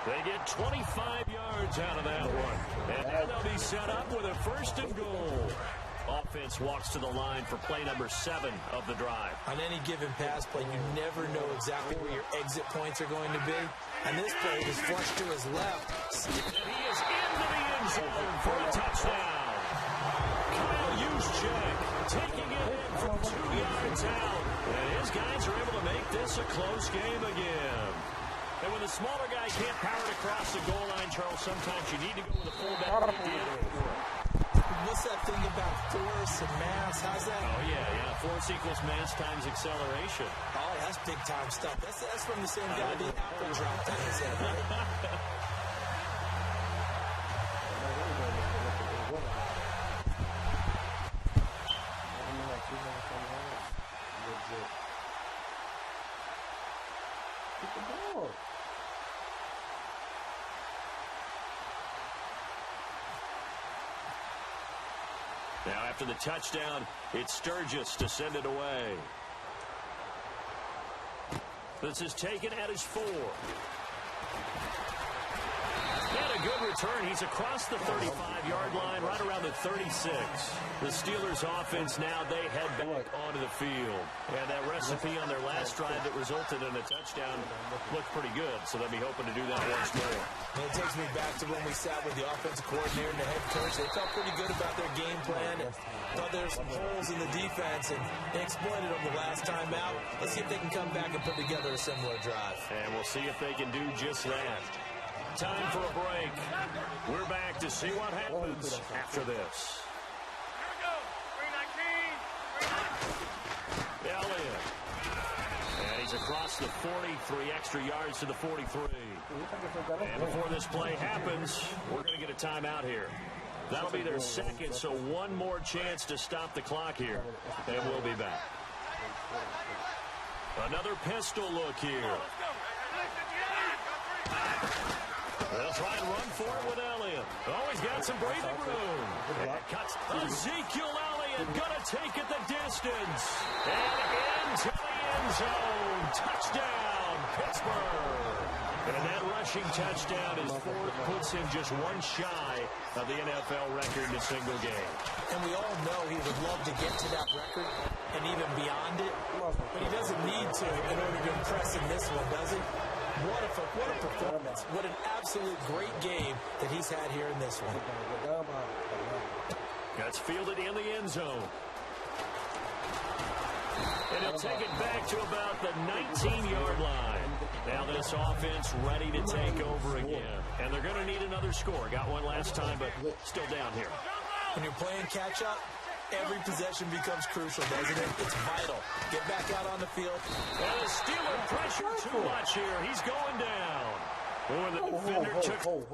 They get 25 yards out of that one. And now they'll be set up with a 1st and goal. Offense walks to the line for play number 7 of the drive. On any given pass play, you never know exactly where your exit points are going to be. And this play was flushed to his left. And he is into the end zone for a touchdown. Kyle Juszczyk taking it in from 2 yards out. And his guys are able to make this a close game again. And when the smaller guy can't power it across the goal line, Charles, sometimes you need to go with a fullback. What's that thing about force and mass? How's that? Oh, yeah. Force equals mass times acceleration. Oh, that's big-time stuff. That's from the same guy the apple dropped on his head, right? Now after the touchdown, it's Sturgis to send it away. This is taken at his 4. And a good return. He's across the 35-yard line, right around the 36. The Steelers' offense now, they head back onto the field. And that recipe on their last drive that resulted in a touchdown looked pretty good, so they'll be hoping to do that once more. And it takes me back to when we sat with the offensive coordinator and the head coach. They felt pretty good about their game plan and thought there were some holes in the defense, and they exploited them the last time out. Let's see if they can come back and put together a similar drive. And we'll see if they can do just that. Time for a break. We're back to see what happens after this. Elliott. And he He's across the 40, 3 extra yards to the 43. And before this play happens, we're going to get a timeout here. That'll be their second, so one more chance to stop the clock here. And we'll be back. Another pistol look here. They'll try and run for it with Elliott. Oh, he's got some breathing room. And cuts Ezekiel Elliott, gonna take it the distance. And into the end zone. Touchdown, Pittsburgh. And that rushing touchdown is fourth, puts him just one shy of the NFL record in a single game. And we all know he would love to get to that record and even beyond it, but he doesn't need to in order to impress in this one, does he? What a performance. What an absolute great game that he's had here in this one. That's fielded in the end zone. And he'll take it back to about the 19-yard line. Now this offense ready to take over again. And they're going to need another score. Got one last time, but still down here. When you're playing catch-up, every possession becomes crucial, doesn't it? It's vital. Get back out on the field. And the Steeler pressure too much here. He's going down. Oh, the defender took... What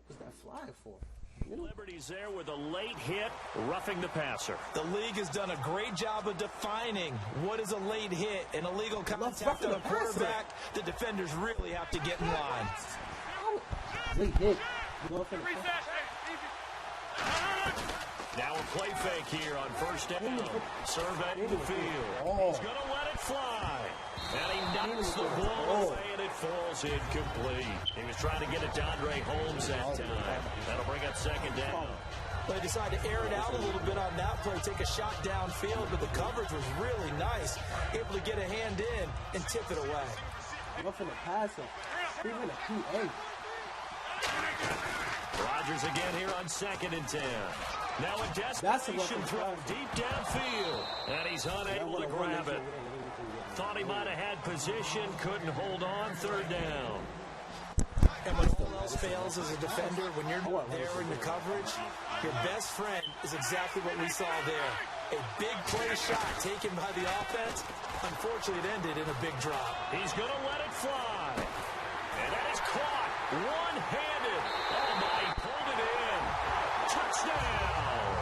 was that flag for? Liberty's there with a late hit, roughing the passer. The league has done a great job of defining what is a late hit. An illegal contact on a quarterback. The defenders really have to get in line. Late hit. Now a play fake here on first down. Surveying the field. He's going to let it fly. And he knocks the ball away, and it falls incomplete. He was trying to get it to Andre Holmes that time. That'll bring up second down. They decided to air it out a little bit on that play, take a shot downfield, but the coverage was really nice. Able to get a hand in and tip it away. Roughing the passer. Even a PA. Rodgers again here on 2nd and 10. Now a desperation throw deep downfield. And he's unable to grab it. Thought he might have had position, couldn't hold on, third down. And when all else fails as a defender, when you're there in the coverage, your best friend is exactly what we saw there. A big play shot taken by the offense. Unfortunately, it ended in a big drop. He's going to let it fly. And that is caught one-handed. Oh, my, he pulled it in. Touchdown.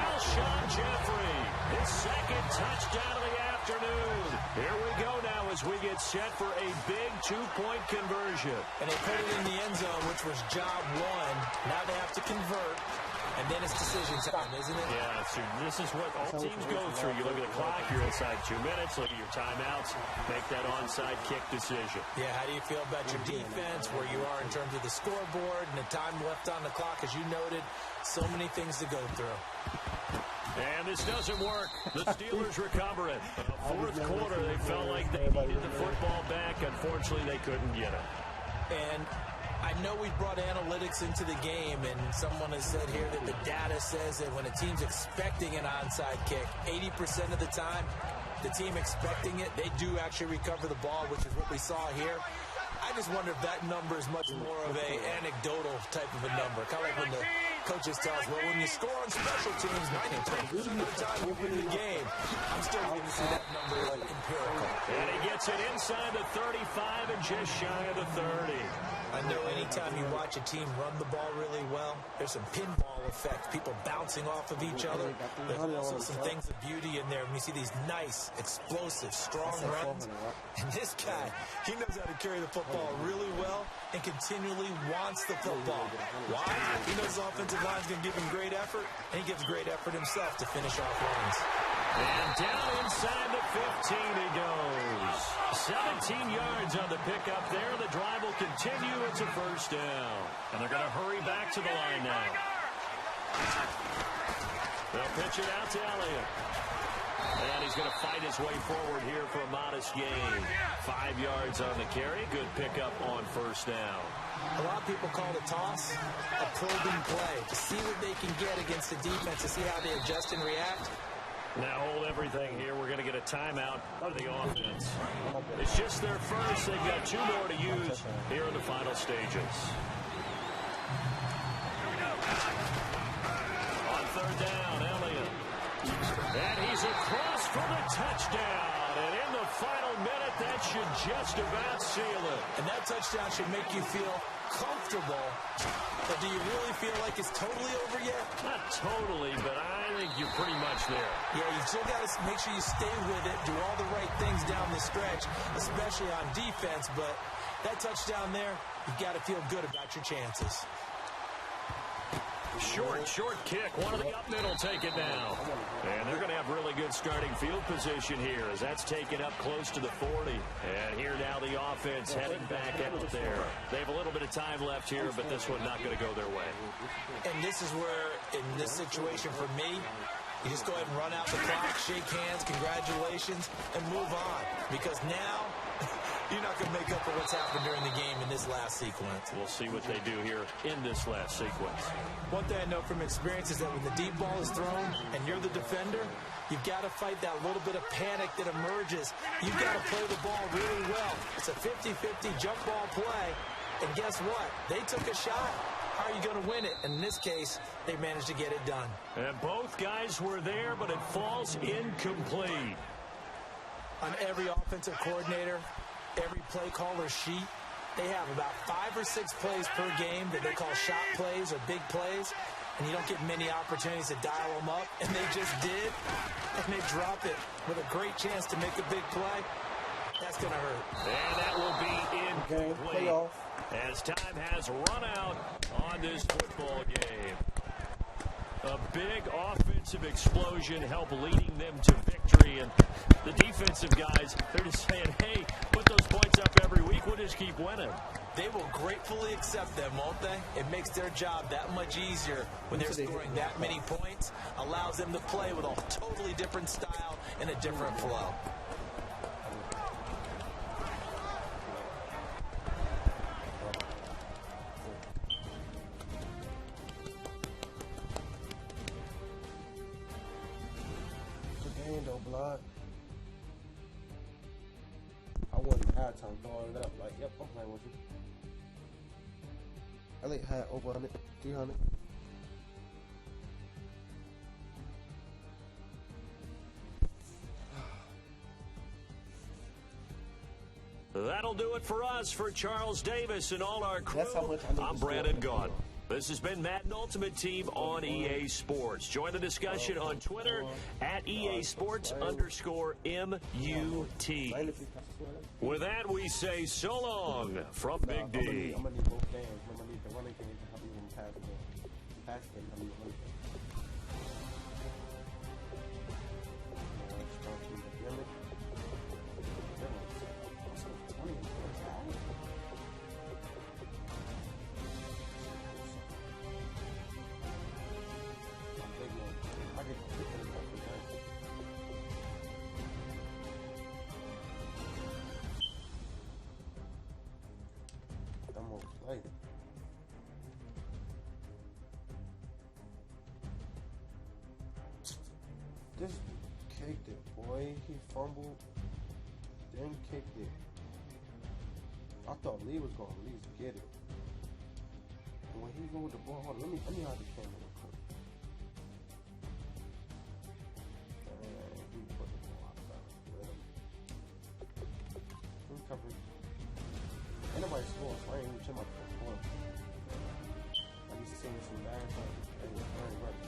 Alshon Jeffrey, his second touchdown of the afternoon. Here we go now as we get set for a big two-point conversion. And they put it in the end zone, which was job one. Now they have to convert. And then it's decision time, isn't it? Yeah, so this is what all teams go through. You look at the clock, you're inside 2 minutes, look at your timeouts, make that onside kick decision. Yeah, how do you feel about your defense, where you are in terms of the scoreboard and the time left on the clock? As you noted, so many things to go through. And this doesn't work. The Steelers recover it. In the fourth quarter, they felt like they needed the football back. Unfortunately, they couldn't get it. And I know we brought analytics into the game, and someone has said here that the data says that when a team's expecting an onside kick, 80% of the time, the team expecting it, they do actually recover the ball, which is what we saw here. I just wonder if that number is much more of a anecdotal type of a number. Kind of like when the coaches tell us, well, when you score on special teams, 90% of the time you win the game. I'm still going to see that number like empirical. And he gets it inside the 35 and just shy of the 30. I know anytime you watch a team run the ball really well, there's some pinball effect, people bouncing off of each other. There's also some things of beauty in there when you see these nice, explosive, strong runs. And this guy, he knows how to carry the football really well and continually wants the football. Why? He knows the offensive line's going to give him great effort, and he gives great effort himself to finish off runs. And down inside the 15 he goes. 17 yards on the pickup there. The drive will continue. It's a first down. And they're going to hurry back to the line now. They'll pitch it out to Elliott. And he's going to fight his way forward here for a modest gain. 5 yards on the carry. Good pickup on first down. A lot of people call the toss a probing play to see what they can get against the defense, to see how they adjust and react. Now hold everything here. We're going to get a timeout for the offense. It's just their first. They've got 2 more to use here in the final stages. On third down, Elliott. And he's across touchdown. And in the final minute, that should just about seal it. And that touchdown should make you feel comfortable. But do you really feel like it's totally over yet? Not totally, but I think you're pretty much there. Yeah, you still got to make sure you stay with it, do all the right things down the stretch, especially on defense. But that touchdown there, you've got to feel good about your chances. Short kick. One of the up middle take it now. And they're going to have really good starting field position here as that's taken up close to the 40. And here now the offense heading back out there. They have a little bit of time left here, but this one not going to go their way. And this is where, in this situation for me, you just go ahead and run out the clock, shake hands, congratulations, and move on. Because now, you're not going to make up for what's happened during the game in this last sequence. We'll see what they do here in this last sequence. One thing I know from experience is that when the deep ball is thrown and you're the defender, you've got to fight that little bit of panic that emerges. You've got to play the ball really well. It's a 50-50 jump ball play. And guess what? They took a shot. How are you going to win it? And in this case, they managed to get it done. And both guys were there, but it falls incomplete. On every offensive coordinator, every play caller sheet, they have about 5 or 6 plays per game that they call shot plays or big plays, and you don't get many opportunities to dial them up, and they just did, and they drop it with a great chance to make a big play. That's going to hurt. And that will be incomplete as time has run out on this football game. A big offensive explosion helped leading them to victory. And the defensive guys, they're just saying, hey, put those points up every week. We'll just keep winning. They will gratefully accept them, won't they? It makes their job that much easier when they're scoring that many points. Allows them to play with a totally different style and a different flow. Blood. I wasn't halftime throwing it up like, yep, I'm playing with you. I think had over 100, 300. That'll do it for us. For Charles Davis and all our crew, I'm Brandon Gaughan. This has been Madden Ultimate Team on EA Sports. Join the discussion on Twitter at EA Sports_MUT. With that, we say so long from Big D. I'm going to need both games. I'm going to need the running game to help me with the pass game. I'm going to need the running game. Just kicked it, boy. He fumbled, then kicked it. I thought Lee was going to at least get it. And when he go with the ball, hold on, let me hide the camera real quick. And he put the ball outside. Recovery. Ain't nobody scored, so I ain't even chill about the score. I used to see some bad stuff. It was very right.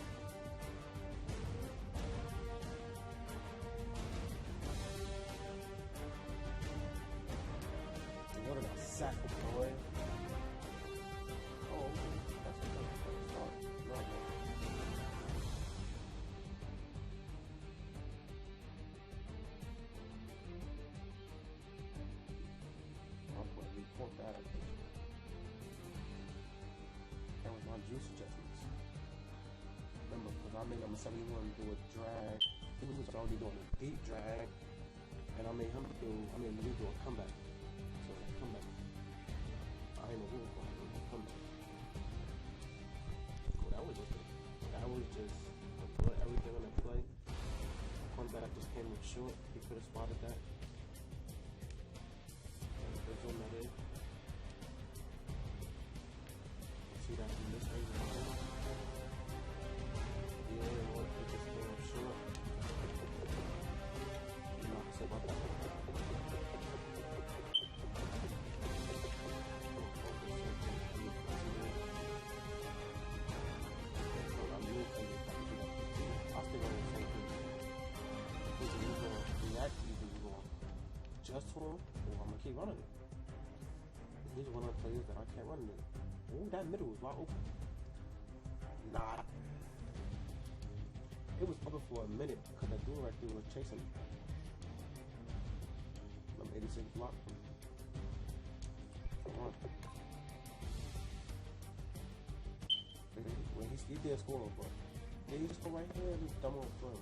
What did I sack, boy? Oh, that's a good start. No, no. I'm going to report that. That was my juice adjustments. Remember, because I made him 71 do a drag. He was already doing a deep drag. And I made him do, do a comeback. Comeback. I ain't know who was going to do a comeback. Cool, that was just a play, everything on that play. Comeback just came up short. He could have spotted that. Let's zoom that in. See that from this angle. Yeah, it just came up short. running it. He's one of the players that I can't run it. Ooh, that middle was wide open. Nah. It was open for a minute because that dude right there was chasing me. Number 86 block. Come on. Wait, he did score on, but yeah, he just go right here and just dumb on front.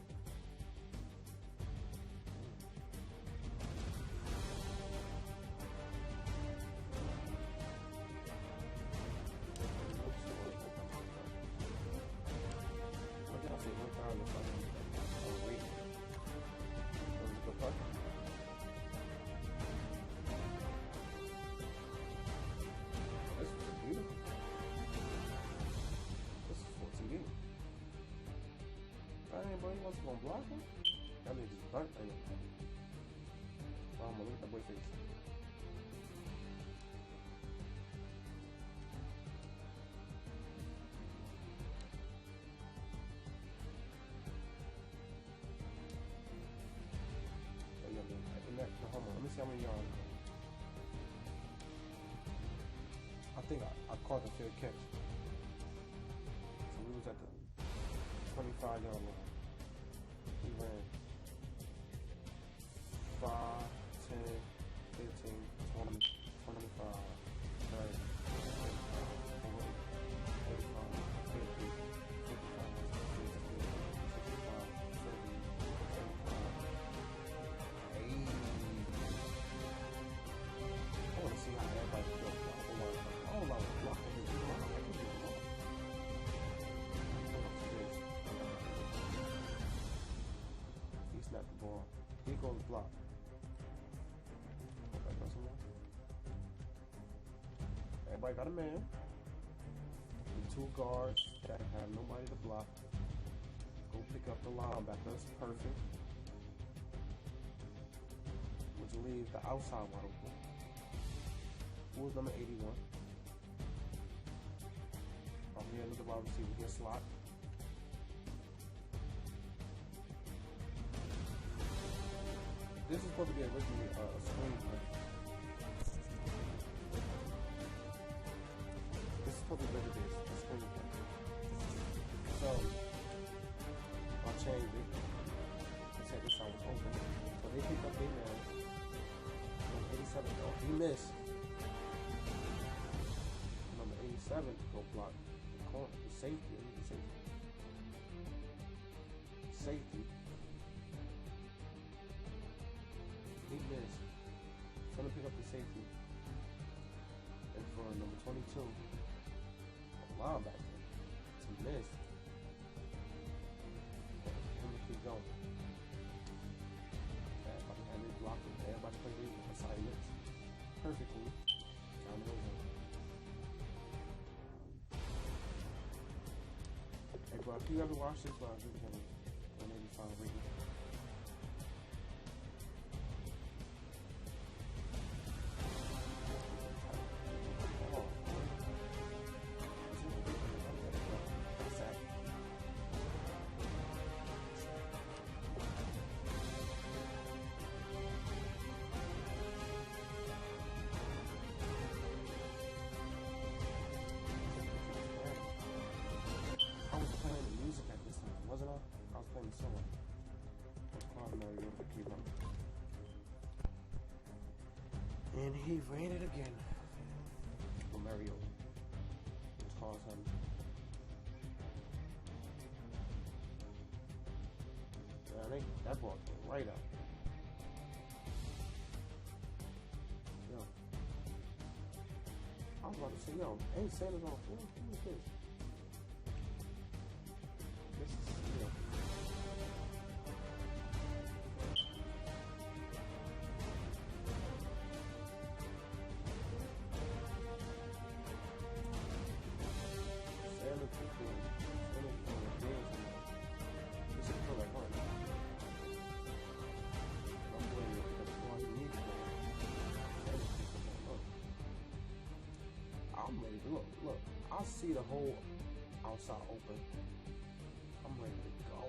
Bro, he wasn't gonna block him? That nigga just burnt that nigga. Oh, I'm gonna look at that boy face. Hold on, let me see how many yards. I think I caught the fair catch. So we was at the 25-yard line. He ran 5, 10, 15, 20, 25, 30, 45, 50, 55, 60, 65, 70, 75, 80. I want to see how everybody feels. Oh, my God. Snap the ball. Here goes block. Everybody got a man. The 2 guards that have nobody to block. Go pick up the linebackers. Perfect. Which leaves the outside wide open. Who is number 81? I'm here, look at wide receiver here, slot. This is supposed to be originally a screen play. This is supposed to be a screen play. So, I'll change it. I said this side was open. So they picked up their man. 87, oh, he missed. Number 87 to go block the corner. The safety. Safety. He missed. Trying to pick up the safety. And for number 22, a linebacker to miss. Him to keep going. Everybody had it blocking. Everybody played it with assignments perfectly. Time to go home. Hey, bro, if you ever watch this, bro, give him 185 rating. And he ran it again. Mario toss him. Yeah, that ball came right up. Yo. I was about to say, yo, ain't Sanders on full? Who is this? This is, yo. Look, I see the whole outside open. I'm ready to go.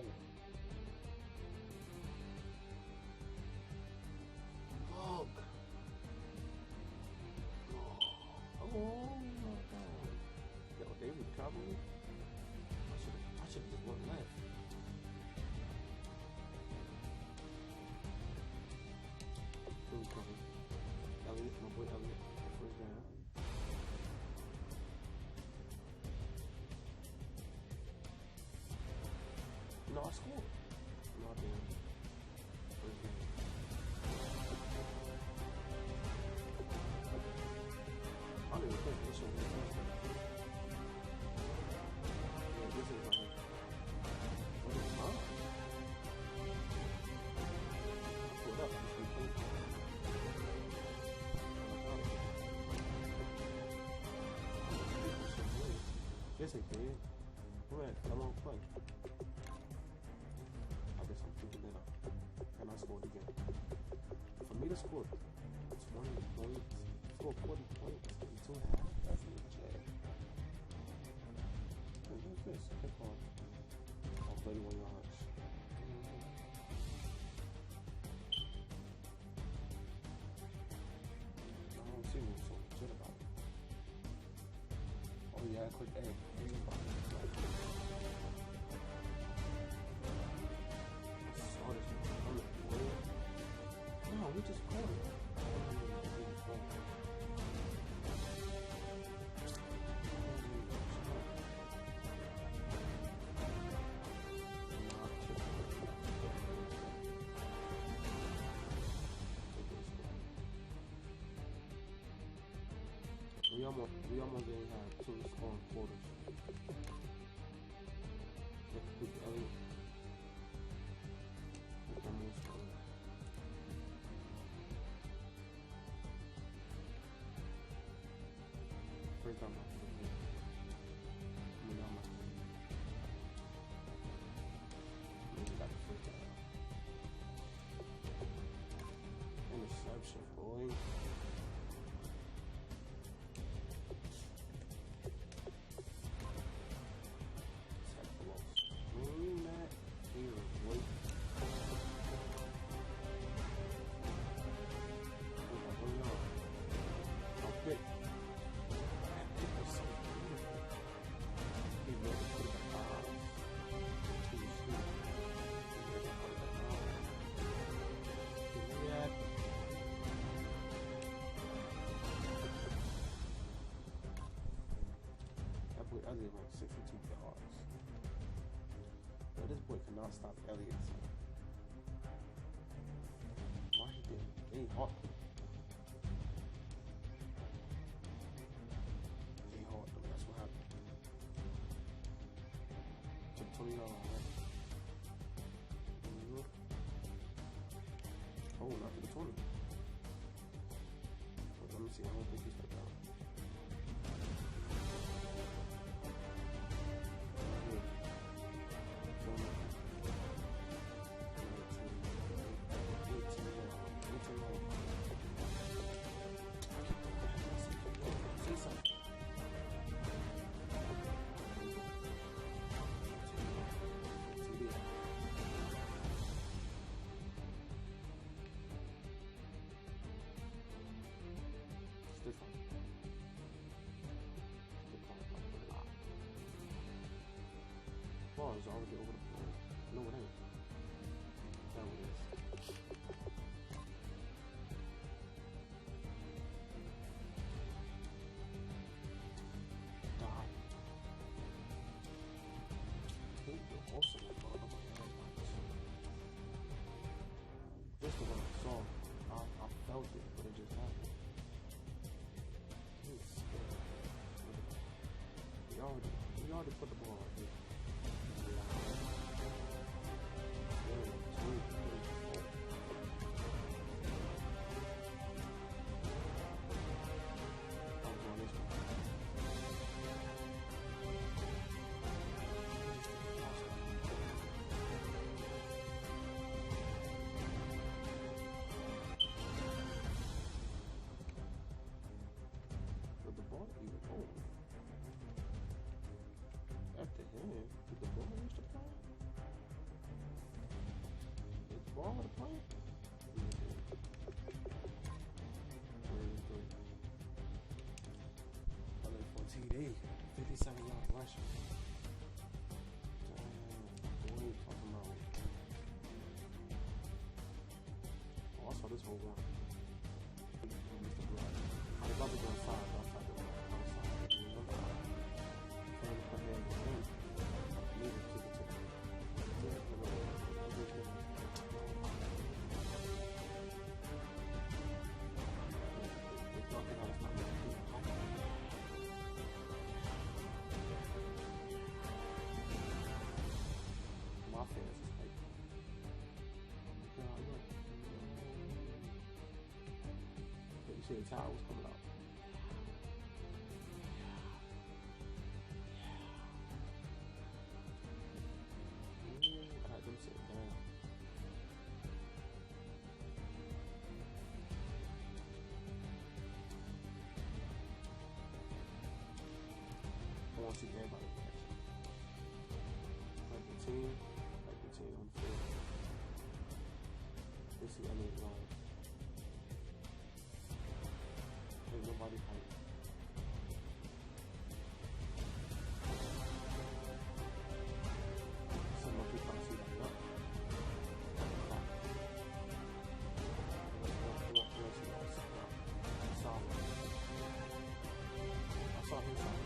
Look. No, I scored. No, I didn't. First game. I don't even think this should be the first game. Yeah, this is like... What is mine? I pulled up. Yes, it did. Go ahead, I won't play. I guess I'm keeping it up. And I scored again. For me to score 20 points, score 40 points in 2 halves, that's legit. Hey, what's this? Kick off. Oh, 31 yards. I don't see what's so legit about it. Oh yeah, I clicked A. No, we just scored. We almost didn't have 2 scoring quarters. First time interception, boy. Elliott went 62 yards. But this boy cannot stop Elliott. Why he did? He hot. He hot though. That's what happened. Took 20 yards, right? Oh, not to the 20. But let me see. I don't think he stepped out. Ball is already over the plate. No, it ain't. That's what it is. Die. Take the awesome ball. This is what I saw. I felt it, but it just happened. He's scared. We already put the ball right here. After him, did the ball reach the plane? Did the ball with the plane? For TD, 57-yard rushing. Damn, what are you talking about? Oh, I saw this whole run. I was about to go inside, but I tried to go outside. Trying to put hands on him. I needed to kick it to him. see the towel was coming out. I had them sitting down. I want to see everybody reaction. Like the team on the field. They see Elliott live. Ain't nobody hype. Some of people see that, no. I saw him solid.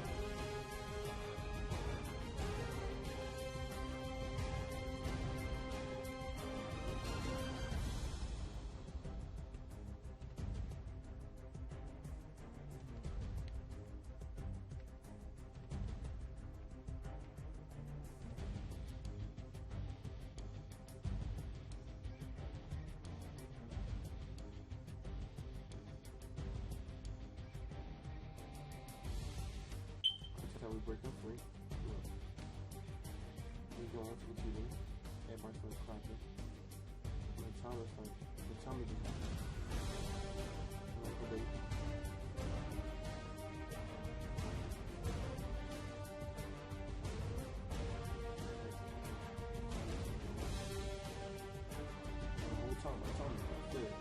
How we break up free. Look. We go on to the TV. Everybody starts clapping. And Thomas like, the Tommy just like the bait. The whole time, I told him, I did.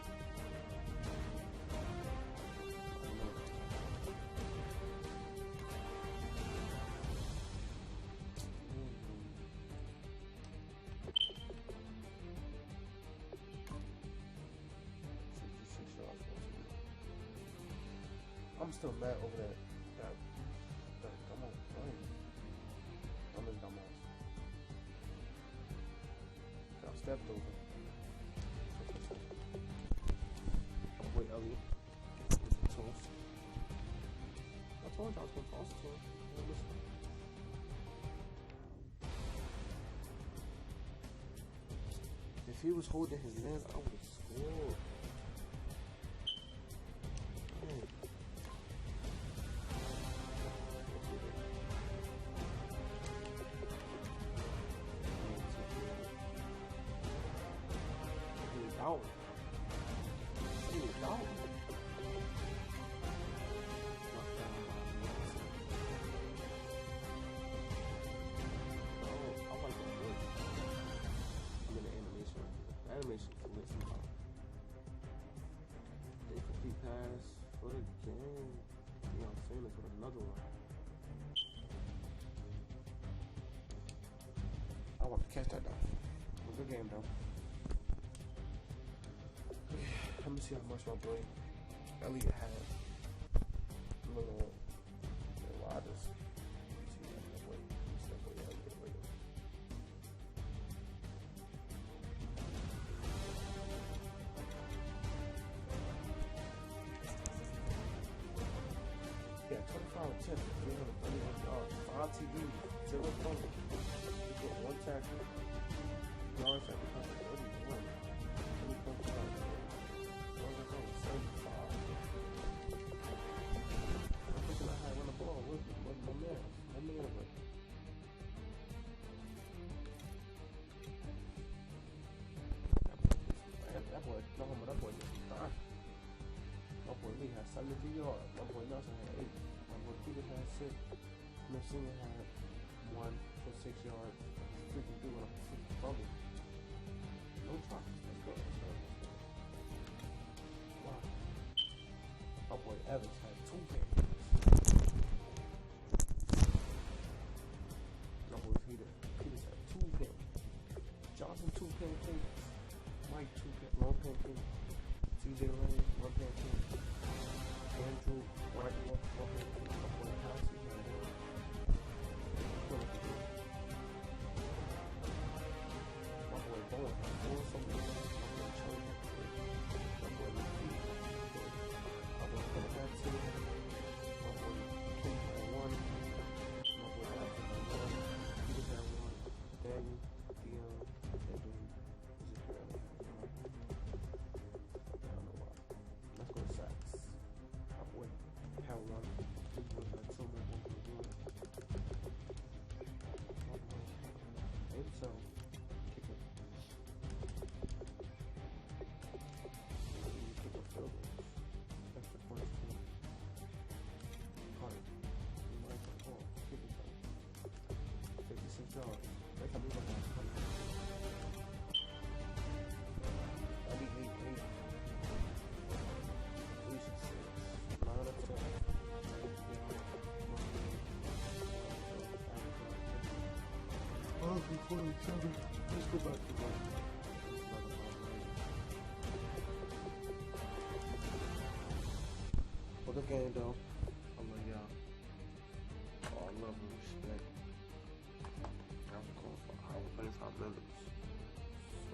I'm still mad over that come on, play. I'm in dumbass. Got stepped over. Wait, Elliott. With the toss. I told you I was gonna toss it to him. If he was holding his man, I would have scored. Out. He was out. I like the wood. I'm in the animation. The animation is lit somehow. They complete pass for the game. You know what I'm saying? It's with another one. I want to catch that though. It was a good game though. Let me see how much my boy Elliott had. Little riders. See that boy Elliott. Yeah, 25 10, 331 yards, 5 TDs, 0 fumbles. He put 1 tackle, yards after contact, 31. 20.5. That boy just died. My boy Lee had 73 yards. My boy Nelson had 8. My boy Peter had 6. Smith Senior had 1 for 6 yards. Freaking dude on a freaking fumble. No drops. Let's go. Wow. My boy Evans had 2 games. My boy Peters had 2 games. Johnson 2 pancakes. Mike 2 pancakes. TJ Lane 1 pancake. Andrew White 1 pancake. My boy Kelsey had 1. My boy Bowen had 4 something. My boy Cho had 3. My boy Lee had 3. My boy Philip had 2. My boy King had 1. My boy Alfred had 1. Peters had 1. Daniel, Dion, Edwin, Ezekiel had 1. I don't know why. Let's go to sacks. Let's go back to work. For the game though, I love y'all. All love and respect. I'm going for our place. I love it.